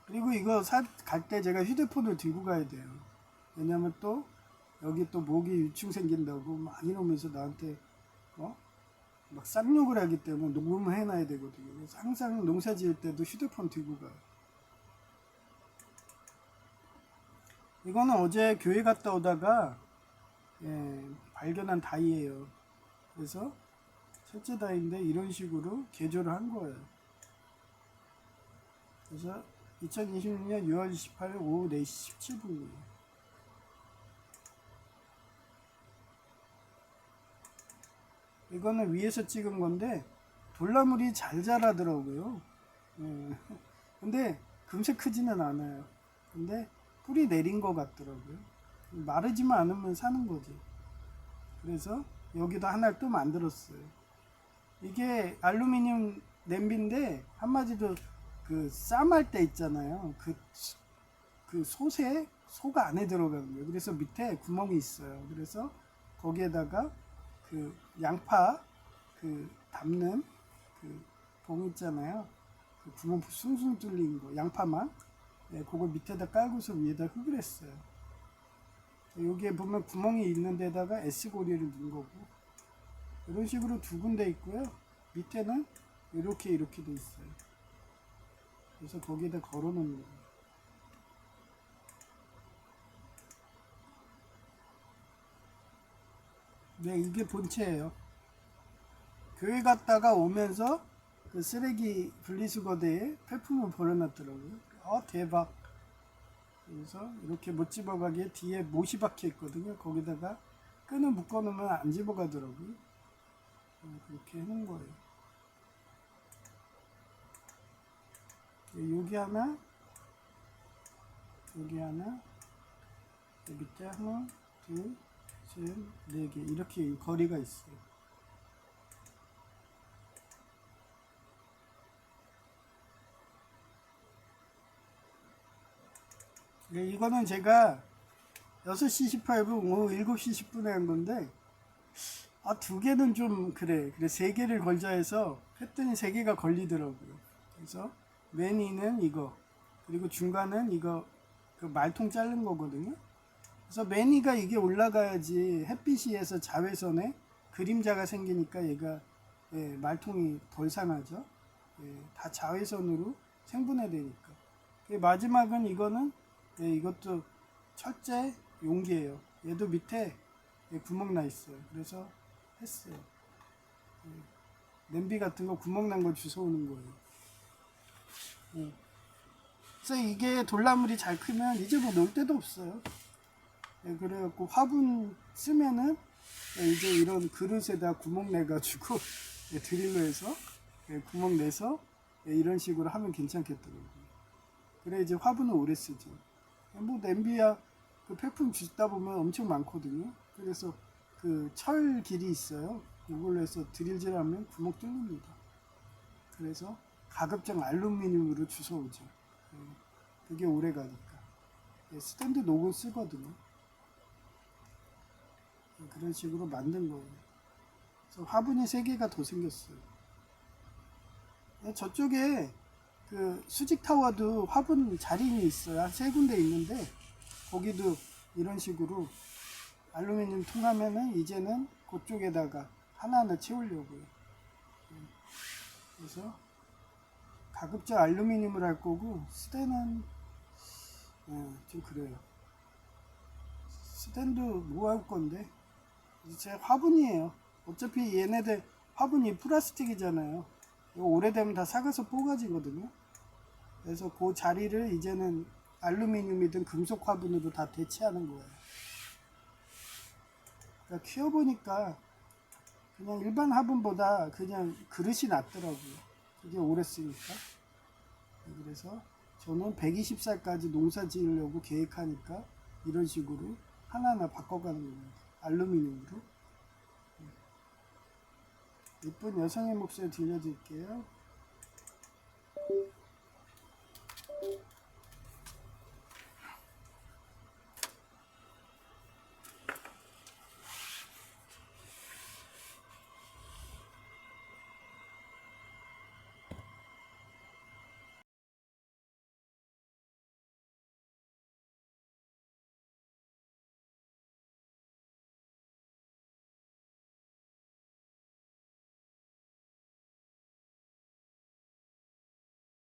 그리고 이거 갈 때 제가 휴대폰을 들고 가야 돼요. 왜냐면 또 여기 또 모기 유충 생긴다고 막 이러면서 나한테 막 쌍욕을 하기 때문에 녹음을 해놔야 되거든요. 그래서 항상 농사 지을 때도 휴대폰 들고 가요. 이거는 어제 교회 갔다 오다가 발견한 다이예요. 그래서 첫째 다이인데 이런 식으로 개조를 한 거예요. 그래서 2026년 6월 28일 오후 4시 17분이에요. 이거는 위에서 찍은 건데 돌나물이 잘 자라더라고요. 근데 금세 크지는 않아요. 근데 뿌리 내린 것 같더라고요. 마르지만 않으면 사는 거지. 그래서 여기도 하나를 또 만들었어요. 이게 알루미늄 냄비인데 한마디로 그 쌈할 때 있잖아요. 그 소가 안에 들어가는 거예요. 그래서 밑에 구멍이 있어요. 그래서 거기에다가 그 양파 담는 그 봉 있잖아요. 그 구멍 숭숭 뚫린 거 양파만 그걸 밑에다 깔고서 위에다 흙을 했어요. 여기에 보면 구멍이 있는 데다가 S고리를 넣은 거고 이런 식으로 두 군데 있고요. 밑에는 이렇게 돼 있어요. 그래서 거기에다 걸어 놓는 거예요. 네, 이게 본체예요. 교회 갔다가 오면서 그 쓰레기 분리수거대에 폐품을 버려놨더라고요. 대박. 그래서 이렇게 못 집어가게 뒤에 못이 박혀 있거든요. 거기다가 끈을 묶어 놓으면 안 집어가더라고요. 그렇게 해놓은 거예요. 여기 하나, 여기 하나, 여기 밑에 하나, 둘, 셋, 네 개 이렇게 거리가 있어요. 이거는 제가 6시 18분, 오후 7시 10분에 한 건데 두 개는 좀 그래 3개를 걸자 해서 했더니 3개가 걸리더라고요. 그래서 맨 위는 이거 그리고 중간은 이거 그 말통 자른 거거든요. 그래서 맨 위가 이게 올라가야지 햇빛이 해서 자외선에 그림자가 생기니까 얘가 말통이 덜 상하죠. 다 자외선으로 생분해 되니까. 마지막은 이거는 이것도 철제 용기예요. 얘도 밑에 구멍 나 있어요. 그래서 했어요. 냄비 같은 거 구멍 난 거 주워오는 거예요. 그래서 이게 돌나물이 잘 크면 이제 뭐 놀 데도 없어요. 그래갖고 화분 쓰면은 이제 이런 그릇에다 구멍 내가지고 드릴로 해서 구멍 내서 예, 이런 식으로 하면 괜찮겠더라고요. 그래 이제 화분을 오래 쓰죠. 뭐 냄비야 그 폐품 주다 보면 엄청 많거든요. 그래서 그 철 길이 있어요. 이걸로 해서 드릴질하면 구멍 뚫립니다. 그래서 가급적 알루미늄으로 주워오죠. 예, 그게 오래 가니까. 예, 스탠드 녹은 쓰거든요. 예, 그런 식으로 만든 거예요. 그래서 화분이 3개가 더 생겼어요. 예, 저쪽에 그 수직 타워도 화분 자리는 있어요. 한 3군데 있는데 거기도 이런 식으로 알루미늄 통하면은 이제는 그쪽에다가 하나하나 채우려고요. 그래서 가급적 알루미늄을 할 거고 스텐은 좀 그래요. 스텐도 뭐 할 건데 제 화분이에요. 어차피 얘네들 화분이 플라스틱이잖아요. 이거 오래되면 다 삭아서 뽀가지거든요. 그래서 그 자리를 이제는 알루미늄이든 금속 화분으로 다 대체하는 거예요. 그러니까 키워보니까 그냥 일반 화분보다 그냥 그릇이 낫더라고요. 그게 오래 쓰니까. 그래서 저는 120살까지 농사 지으려고 계획하니까 이런 식으로 하나하나 바꿔가는 겁니다. 알루미늄으로. 예쁜 여성의 목소리 들려드릴게요.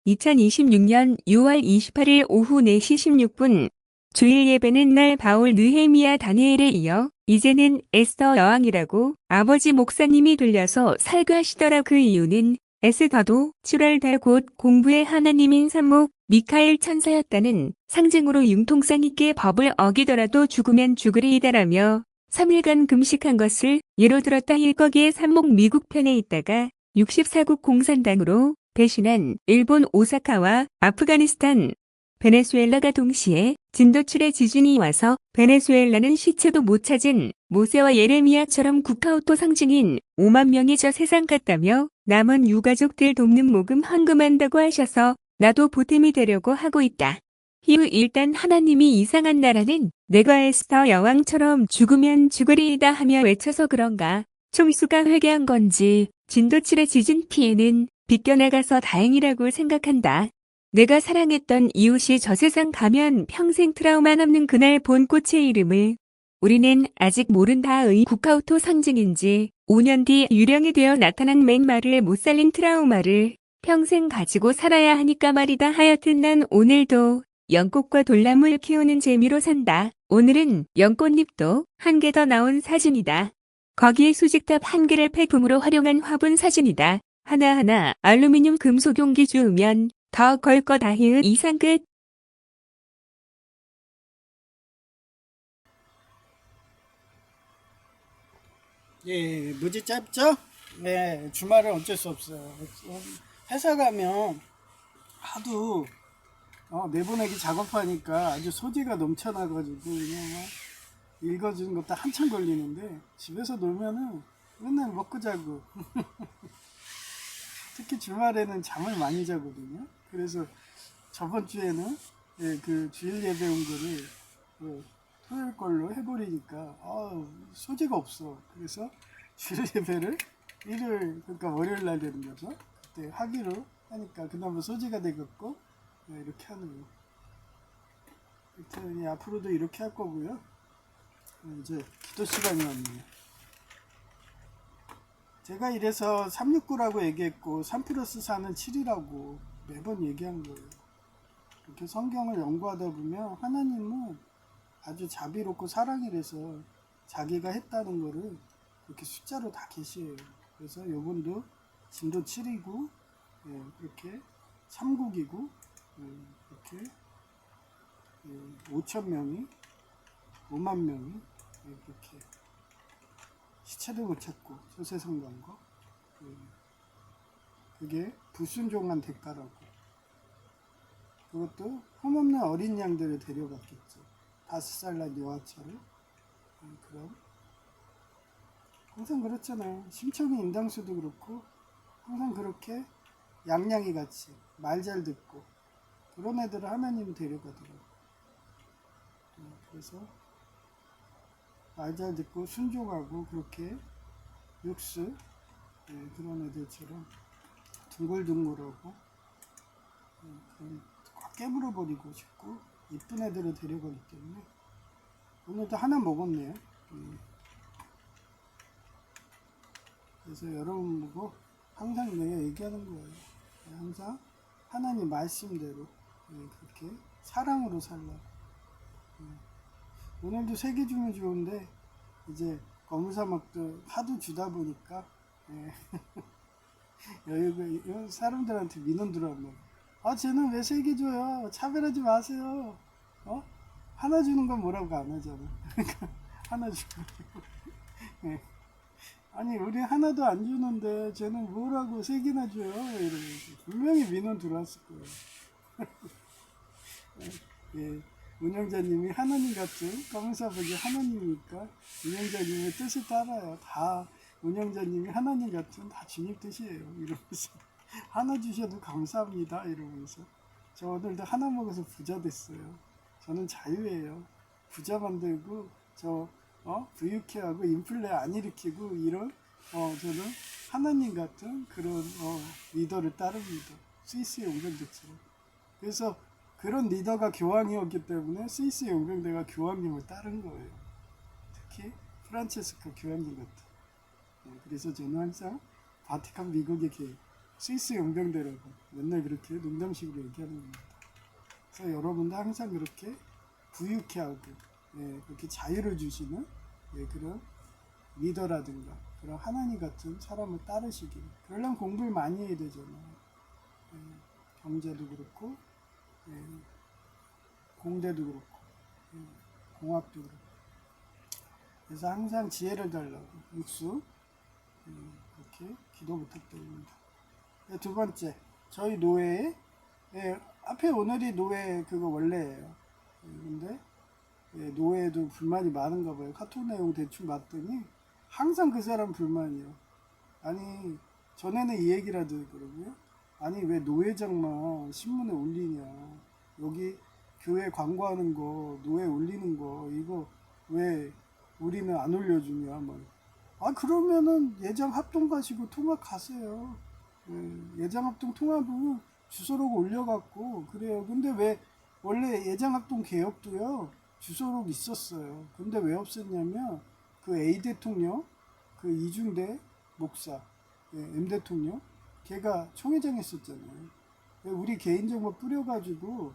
2026년 6월 28일 오후 4시 16분 주일 예배는 날 바울 느헤미야 다니엘에 이어 이제는 에스더 여왕이라고 아버지 목사님이 들려서 설교하시더라. 그 이유는 에스더도 7월달 곧 공부의 하나님인 산목 미카엘 천사였다는 상징으로 융통성 있게 법을 어기더라도 죽으면 죽으리이다라며 3일간 금식한 것을 예로 들었다. 거기에 산목 미국 편에 있다가 64국 공산당으로 배신한 일본 오사카와 아프가니스탄, 베네수엘라가 동시에 진도출의 지진이 와서 베네수엘라는 시체도 못 찾은 모세와 예레미야처럼 국가오토 상징인 5만 명이 저 세상 갔다며 남은 유가족들 돕는 모금 헌금한다고 하셔서 나도 보탬이 되려고 하고 있다. 이후 일단 하나님이 이상한 나라는 내가 에스더 여왕처럼 죽으면 죽으리이다 하며 외쳐서 그런가 총수가 회개한 건지 진도7의 지진 피해는 비껴나가서 다행이라고 생각한다. 내가 사랑했던 이웃이 저 세상 가면 평생 트라우마 남는 그날 본 꽃의 이름을 우리는 아직 모른다의 국가오토 상징인지 5년 뒤 유령이 되어 나타난 맹마를 못 살린 트라우마를 평생 가지고 살아야 하니까 말이다. 하여튼 난 오늘도 연꽃과 돌나물 키우는 재미로 산다. 오늘은 연꽃잎도 한 개 더 나온 사진이다. 거기에 수직탑 1개를 폐품으로 활용한 화분 사진이다. 하나하나 알루미늄 금속 용기 주우면 더 걸 거다. 이상 끝. 예, 무지 짧죠? 네, 주말은 어쩔 수 없어요. 회사 가면 하도 내보내기 작업하니까 아주 소재가 넘쳐나가지고 그냥 막 읽어주는 것도 한참 걸리는데 집에서 놀면은 맨날 먹고 자고 특히 주말에는 잠을 많이 자거든요. 그래서 저번 주에는 그 주일 예배 온 거를 토요일 걸로 해버리니까 소재가 없어. 그래서 주일 예배를 일요일 그러니까 월요일 날 되는 거죠. 그때 하기로 하니까 그나마 소재가 되겠고 이렇게 하는 거. 일단 앞으로도 이렇게 할 거고요. 이제 기도 시간이 왔네요. 제가 이래서 369라고 얘기했고 3 플러스 4는 7이라고 매번 얘기한 거예요. 이렇게 성경을 연구하다 보면 하나님은 아주 자비롭고 사랑이라서 자기가 했다는 거를 이렇게 숫자로 다 계시해요. 그래서 요번도 진도 7이고 이렇게 3국이고 이렇게 5천 명이 5만 명이 이렇게 시체도 못 찾고 소세성관과 그게 불순종한 대가라고. 그것도 흠없는 어린 양들을 데려갔겠죠. 5살 난 여아처를. 그럼 항상 그렇잖아요. 심청이 인당수도 그렇고 항상 그렇게 양양이 같이 말 잘 듣고 그런 애들을 하나님이 데려가더라고요. 그래서 말 잘 듣고 순종하고 그렇게 육수 그런 애들처럼 둥글둥글하고 확 깨물어버리고 싶고 이쁜 애들을 데려가기 때문에 오늘도 하나 먹었네요. 그래서 여러분 보고 항상 내가 얘기하는 거예요. 항상 하나님 말씀대로 그렇게 사랑으로 살라. 오늘도 세개 주면 좋은데 이제 거무사막도 하도 주다 보니까 여유가 사람들한테 민원 들어오면 아 쟤는 왜 3개 줘요? 차별하지 마세요. 하나 주는 건 뭐라고 안 하잖아. 그러니까 하나 주고 아니 우리 하나도 안 주는데 쟤는 뭐라고 3개나 줘요? 이러면서 분명히 민원 들어왔을 거예요. 예, 운영자님이 하나님 같은 검은사복이 하나님이니까 운영자님의 뜻을 따라요. 다 운영자님이 하나님 같은 다 주님 뜻이에요. 이러면서 하나 주셔도 감사합니다. 이러면서 저 오늘도 하나 먹어서 부자 됐어요. 저는 자유예요. 부자 만들고 저 부유케 하고 인플레 안 일으키고 이런 저는 하나님 같은 그런 리더를 따릅니다. 스위스의 용병대처럼. 그래서 그런 리더가 교황이었기 때문에 스위스 용병대가 교황님을 따른 거예요. 특히 프란체스코 교황님 같은. 그래서 저는 항상 바티칸 미국의 스위스 용병대라고 맨날 그렇게 농담식으로 얘기하는 겁니다. 그래서 여러분도 항상 그렇게 부유케 하고 그렇게 자유를 주시는 그런 리더라든가 그런 하나님 같은 사람을 따르시길. 그러려면 공부를 많이 해야 되잖아요. 경제도 그렇고 공대도 그렇고 공학도 그렇고. 그래서 항상 지혜를 달라고 육수 그렇게 기도 부탁드립니다. 두 번째, 저희 노예에 앞에 오늘이 노예 그거 원래예요. 근데 노예도 불만이 많은가 봐요. 카톡 내용 대충 봤더니 항상 그 사람 불만이요. 아니 전에는 이 얘기를 하더라고요. 아니 왜 노예장만 신문에 올리냐. 여기 교회 광고하는 거 노예 올리는 거 이거 왜 우리는 안 올려주냐. 아 그러면은 예장 합동 가시고 통합 가세요. 예장 합동 통합은 주소록 올려갖고 그래요. 근데 왜 원래 예장 합동 개혁도요 주소록 있었어요. 근데 왜 없앴냐면 그 A 대통령 그 이중대 목사 M 대통령 걔가 총회장 했었잖아요. 우리 개인정보 뿌려가지고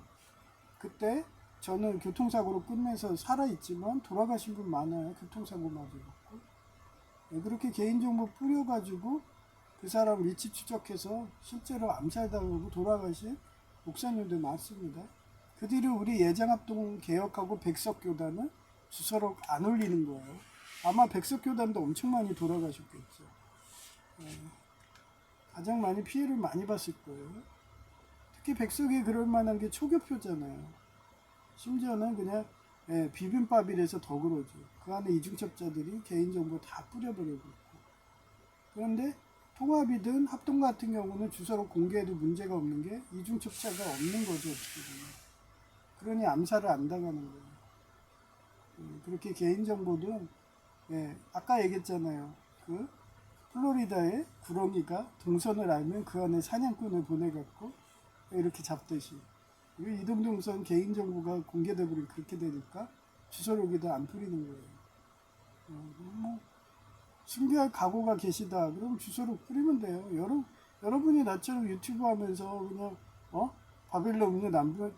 그때 저는 교통사고로 끝내서 살아있지만 돌아가신 분 많아요. 교통사고 맞아갖고 그렇게 개인정보 뿌려가지고 그 사람 위치 추적해서 실제로 암살당하고 돌아가신 목사님들 많습니다. 그 뒤로 우리 예장합동 개혁하고 백석교단은 주소록 안 올리는 거예요. 아마 백석교단도 엄청 많이 돌아가셨겠죠. 가장 많이 피해를 많이 봤을 거예요. 특히 백석이 그럴 만한 게 초교표잖아요. 심지어는 그냥 비빔밥이라서 더 그러죠. 그 안에 이중첩자들이 개인정보 다 뿌려버리고 있고. 그런데 통합이든 합동 같은 경우는 주소록 공개해도 문제가 없는 게 이중첩자가 없는 거죠. 어떻게 보면. 그러니 암살을 안 당하는 거예요. 그렇게 개인정보든 아까 얘기했잖아요. 그 플로리다의 구렁이가 동선을 알면 그 안에 사냥꾼을 보내갖고 이렇게 잡듯이 이동동선 개인정보가 공개되고 그렇게 되니까 주소록에도 안 뿌리는 거예요. 숨겨할 각오가 계시다. 그럼 주소록 뿌리면 돼요. 여러분이 나처럼 유튜브 하면서 그냥 바벨론 운영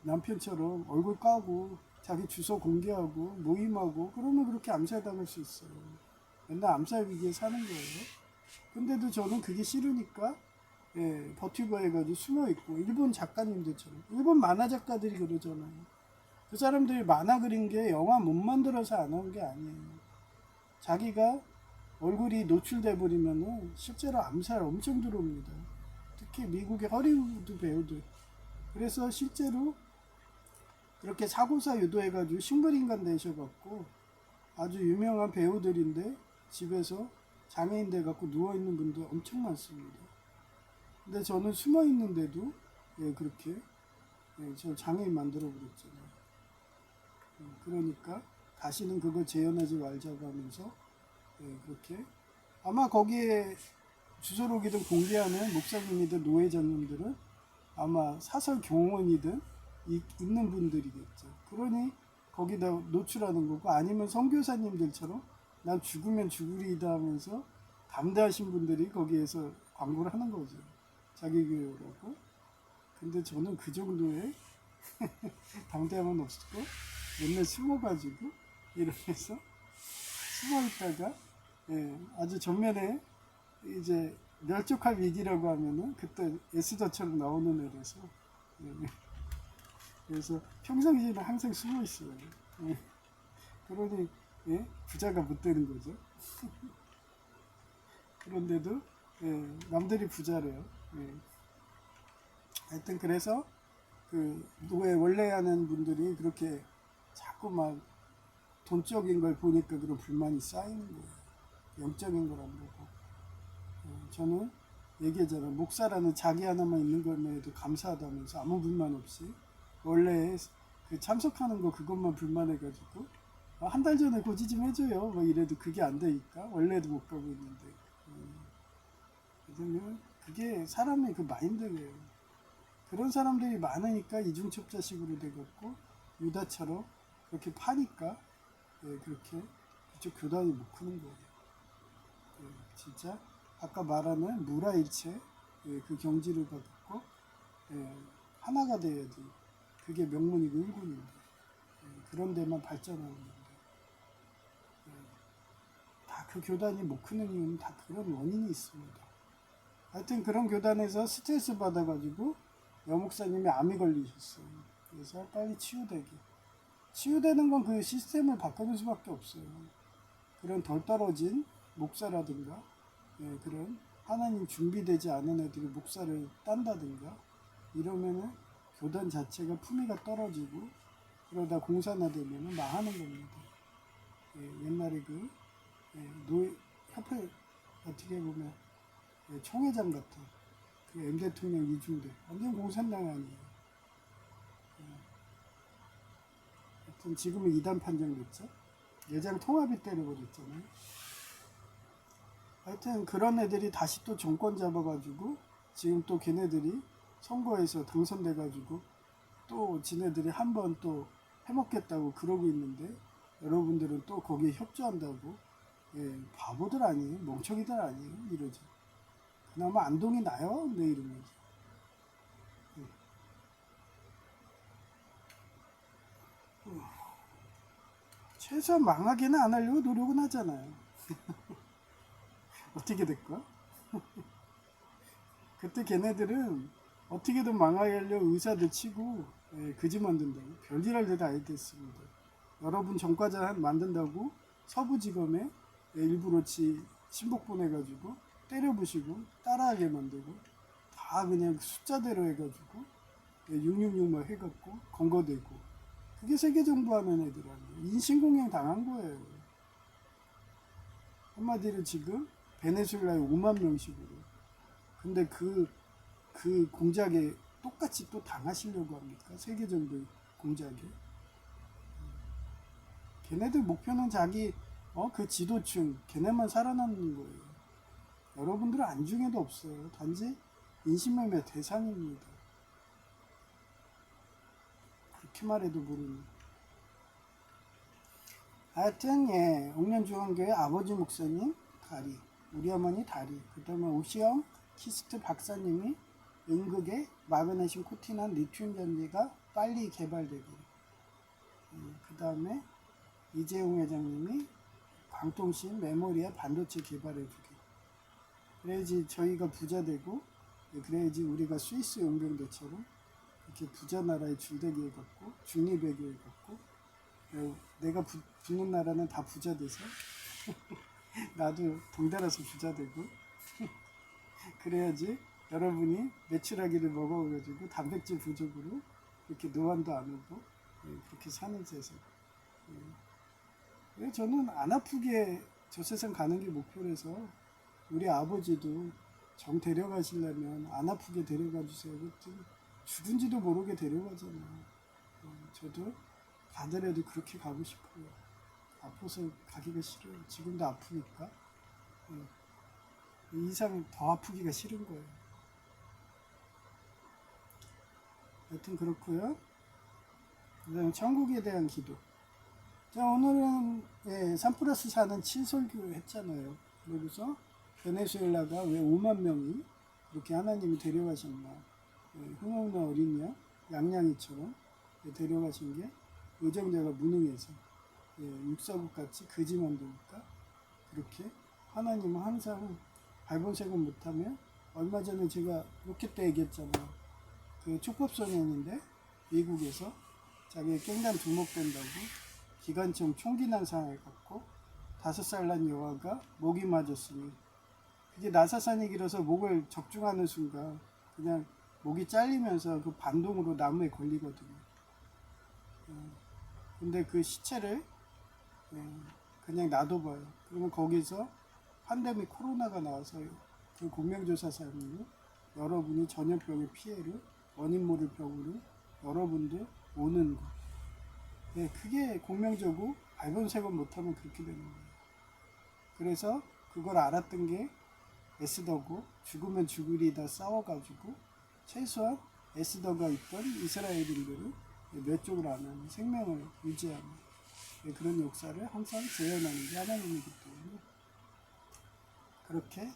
남편처럼 얼굴 까고 자기 주소 공개하고 모임하고 그러면 그렇게 암살당할 수 있어요. 맨날 암살 위기에 사는 거예요. 근데도 저는 그게 싫으니까 버티고 해가지고 숨어있고 일본 작가님들처럼 일본 만화 작가들이 그러잖아요. 그 사람들이 만화 그린 게 영화 못 만들어서 안 한 게 아니에요. 자기가 얼굴이 노출돼 버리면은 실제로 암살 엄청 들어옵니다. 특히 미국의 허리우드 배우들. 그래서 실제로 그렇게 사고사 유도해가지고 식물인간 되셔갖고 아주 유명한 배우들인데 집에서 장애인 돼갖고 누워있는 분들 엄청 많습니다. 근데 저는 숨어있는데도 예, 그렇게 예, 저 장애인 만들어버렸잖아요. 그러니까 다시는 그거 재현하지 말자고 하면서 예, 그렇게 아마 거기에 주소록이든 공개하는 목사님이든 노회장님들은 아마 사설 교원이든 있는 분들이겠죠. 그러니 거기다 노출하는 거고 아니면 선교사님들처럼 난 죽으면 죽으리이다 하면서 담대하신 분들이 거기에서 광고를 하는 거죠. 자기 교회라고. 근데 저는 그 정도의 담대함은 없었고 맨날 숨어가지고 이러면서 숨어있다가 예, 아주 전면에 이제 멸족할 위기라고 하면은 그때 에스더처럼 나오는 애라서 예, 그래서 평상시에는 항상 숨어 있어요. 예, 그러니 예, 부자가 못 되는 거죠. 그런데도 예, 남들이 부자래요. 예. 하여튼 그래서 그 노예 원래 하는 분들이 그렇게 자꾸 막 돈적인 걸 보니까 그런 불만이 쌓이는 거예요. 영적인 걸 안 보고. 저는 얘기하잖아요. 목사라는 자기 하나만 있는 것에도 감사하다면서 아무 불만 없이 원래 그 참석하는 거 그것만 불만해가지고 한 달 전에 고지 좀 해줘요. 뭐 이래도 그게 안 되니까 원래도 못 가고 있는데. 그래서 그게 사람의 그 마인드예요. 그런 사람들이 많으니까 이중첩자식으로 돼갖고 유다처럼 그렇게 파니까 예, 그렇게 그쪽 교단이 못 크는 거예요. 예, 진짜 아까 말하는 무라일체 예, 그 경지를 받고 예, 하나가 돼야지 그게 명문이고 일군인데 예, 그런 데만 발전하는 건데 다 그 교단이 못 크는 이유는 다 그런 원인이 있습니다. 하여튼 그런 교단에서 스트레스 받아가지고 여목사님이 암이 걸리셨어요. 그래서 빨리 치유되게. 치유되는 건 그 시스템을 바꾸는 수밖에 없어요. 그런 덜 떨어진 목사라든가 예, 그런 하나님 준비되지 않은 애들이 목사를 딴다든가 이러면은 교단 자체가 품위가 떨어지고 그러다 공산화 되면은 망하는 겁니다. 예, 옛날에 그 예, 노예 협회 어떻게 보면 예, 총회장 같은 그 M 대통령 이중대 완전 공산당 아니에요. 하여튼 지금은 이단 판정됐죠. 내장 통합이 때려버렸잖아요. 하여튼 그런 애들이 다시 또 정권 잡아가지고 지금 또 걔네들이 선거에서 당선돼가지고 또 지네들이 한번 또 해먹겠다고 그러고 있는데 여러분들은 또 거기에 협조한다고 예, 바보들 아니에요? 멍청이들 아니에요? 이러죠. 그나마 안동이 나요? 네 이러면서. 예. 최소한 망하게는 안 하려고 노력은 하잖아요. 어떻게 될까? 그때 걔네들은 어떻게든 망하게 하려고 의사들 치고 예, 거짓 만든다고 별일 할 데도 아니 됐습니다. 여러분 전과자 만든다고 서부지검에 예, 일부러 신복 보내가지고 때려부시고 따라하게 만들고 다 그냥 숫자대로 해가지고 예, 666 막 해갖고 건거되고 그게 세계정부하는 애들 아니에요. 인신공양 당한 거예요. 한마디로 지금 베네수엘라에 5만 명씩으로 근데 그 공작에 똑같이 또 당하시려고 합니까? 세계정부의 공작에. 걔네들 목표는 자기 그 지도층 걔네만 살아남는 거예요. 여러분들은 안중에도 없어요. 단지 인신매매 대상입니다. 그렇게 말해도 모르는. 하여튼 예, 옥년중앙교회 아버지 목사님 다리, 우리 어머니 다리, 그 다음에 오시영 키스트 박사님이 응극에 마그네슘 코팅한 리튬 전지가 빨리 개발되길. 그 다음에 이재용 회장님이 광통신 메모리에 반도체 개발해주기. 그래야지 저희가 부자 되고, 그래야지 우리가 스위스 용병대처럼 이렇게 부자 나라의 줄대기 해갖고, 중립외교 해갖고, 내가 붙는 나라는 다 부자 돼서, 나도 동달아서 부자 되고, 그래야지 여러분이 메추라기를 먹어가지고 단백질 부족으로 이렇게 노안도 안 오고 그렇게 사는 세상. 저는 안 아프게 저 세상 가는 게 목표라서 우리 아버지도 정 데려가시려면 안 아프게 데려가 주세요. 그랬더니 죽은지도 모르게 데려가잖아요. 저도 가더라도 그렇게 가고 싶어요. 아파서 가기가 싫어요. 지금도 아프니까. 이 이상 더 아프기가 싫은 거예요. 여튼 그렇고요. 그 다음에 천국에 대한 기도. 자, 오늘은 3+4는 7설교 했잖아요. 그러고서 베네수엘라가 왜 5만 명이 그렇게 하나님이 데려가셨나. 흠없는 어린 양, 양양이처럼 데려가신 게 의정자가 무능해서 육사국 같이 거지 만드니까 그렇게 하나님은 항상 발본색은 못하면 얼마 전에 제가 로켓 때 얘기했잖아요. 그 촉법소년인데 미국에서 자기 깽단 두목된다고 기관총 총기 난상을 갖고 5살 난 여아가 목이 맞았으니 그게 나사산이 길어서 목을 적중하는 순간 그냥 목이 잘리면서 그 반동으로 나무에 걸리거든요. 근데 그 시체를 그냥 놔둬봐요. 그러면 거기서 팬데믹 코로나가 나와서 그 공명조사상으로 여러분이 전염병의 피해를 원인 모를 병으로 여러분들 오는 거. 그게 공명적으로 발본색은 못하면 그렇게 되는 거예요. 그래서 그걸 알았던 게 에스더고 죽으면 죽으리다 싸워가지고 최소한 에스더가 있던 이스라엘인들을 몇 쪽으로 안 하는 생명을 유지하는 그런 역사를 항상 재현하는 게 하나님이기 때문에 그렇게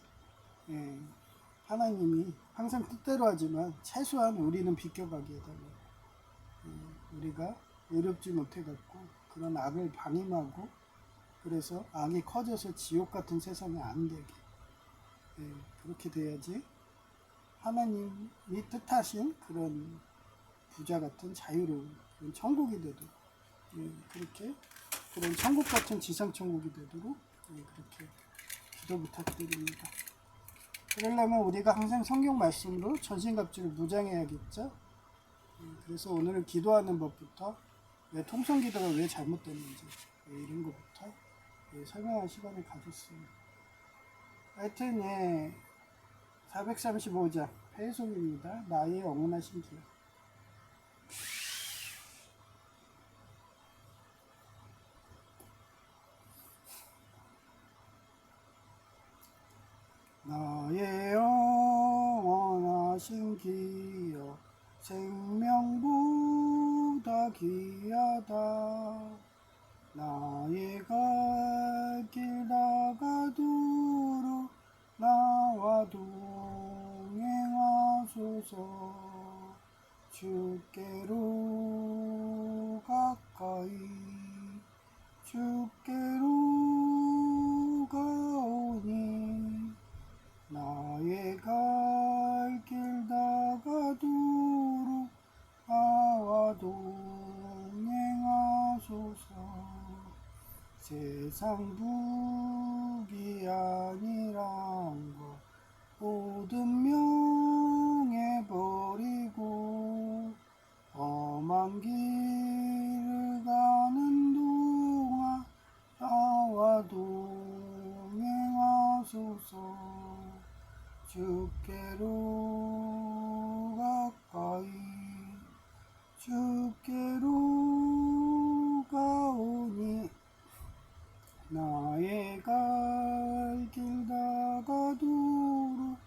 하나님이 항상 뜻대로 하지만 최소한 우리는 비껴가게 해달라고. 우리가 의롭지 못해갖고 그런 악을 방임하고 그래서 악이 커져서 지옥 같은 세상이 안 되게 그렇게 돼야지 하나님이 뜻하신 그런 부자 같은 자유로운 그런 천국이 되도록 그렇게 그런 천국 같은 지상 천국이 되도록 그렇게 기도 부탁드립니다. 그러려면 우리가 항상 성경 말씀으로 전신갑주를 무장해야겠죠. 그래서 오늘은 기도하는 법부터 통성 기도가 왜 잘못됐는지 이런 것부터 설명할 시간을 가졌어요. 하여튼 435장 회속입니다. 나의 영원하신 기억. 나의 영원하신 기억 생명보다 귀하다. 나의 갈 길 다가도록 나와 동행하소서. 주께로 가까이 주께로 가오니 나의 갈 길 다가도록 나와 동행하소서. 세상 북이 아니란 것 모든 명해버리고 험한 길을 가는 동안 나와 동행하소서. 주께로 가까이 주께로 가오니 나의 갈 길 다가도록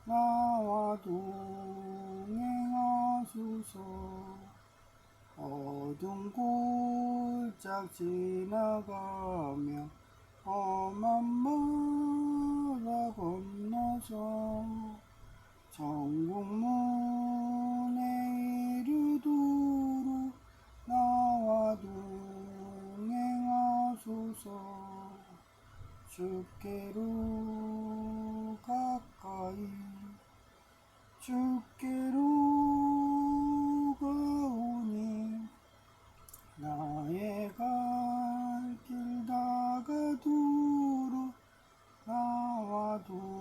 나와 동행하소서. 어두운 골짝 지나가며 험한 마라 건너서 천국문에 이르도록 나와 동행하소서. 주께로 가까이 주께로 가오니 나의 갈 길 다가도록 나와 동행하소서.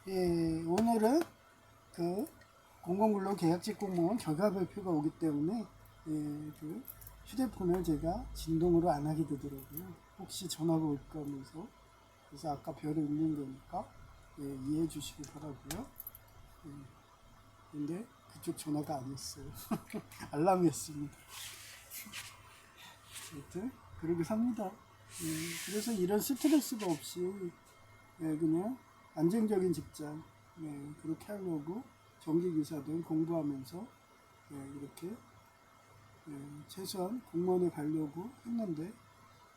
예, 오늘은 그 공공근로 계약직 공무원 결과 발표가 오기 때문에 그 휴대폰을 제가 진동으로 안 하게 되더라고요. 혹시 전화가 올까 하면서. 그래서 아까 별을 울린 거니까 이해해 주시기 바라고요. 근데 그쪽 전화가 아니었어요. 알람이었습니다. 하여튼 그러게 삽니다. 그래서 이런 스트레스가 없이 그냥 안정적인 직장 그렇게 하려고 전기기사든 공부하면서 이렇게 최소한 공무원에 가려고 했는데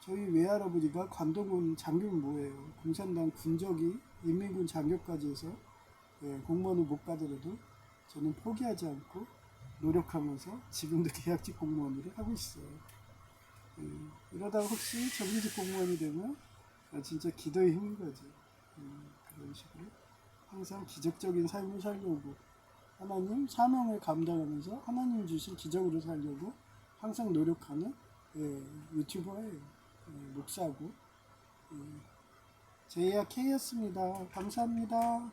저희 외할아버지가 관동군 장교는 뭐예요? 공산당 군적이 인민군 장교까지 해서 공무원을 못 가더라도 저는 포기하지 않고 노력하면서 지금도 계약직 공무원 일을 하고 있어요. 이러다가 혹시 정규직 공무원이 되면 진짜 기도의 힘인 거지. 그런 식으로 항상 기적적인 삶을 살려고 하나님 사명을 감당하면서 하나님 주신 기적으로 살려고 항상 노력하는 유튜버예요. 목사고 제이야 K였습니다. 감사합니다.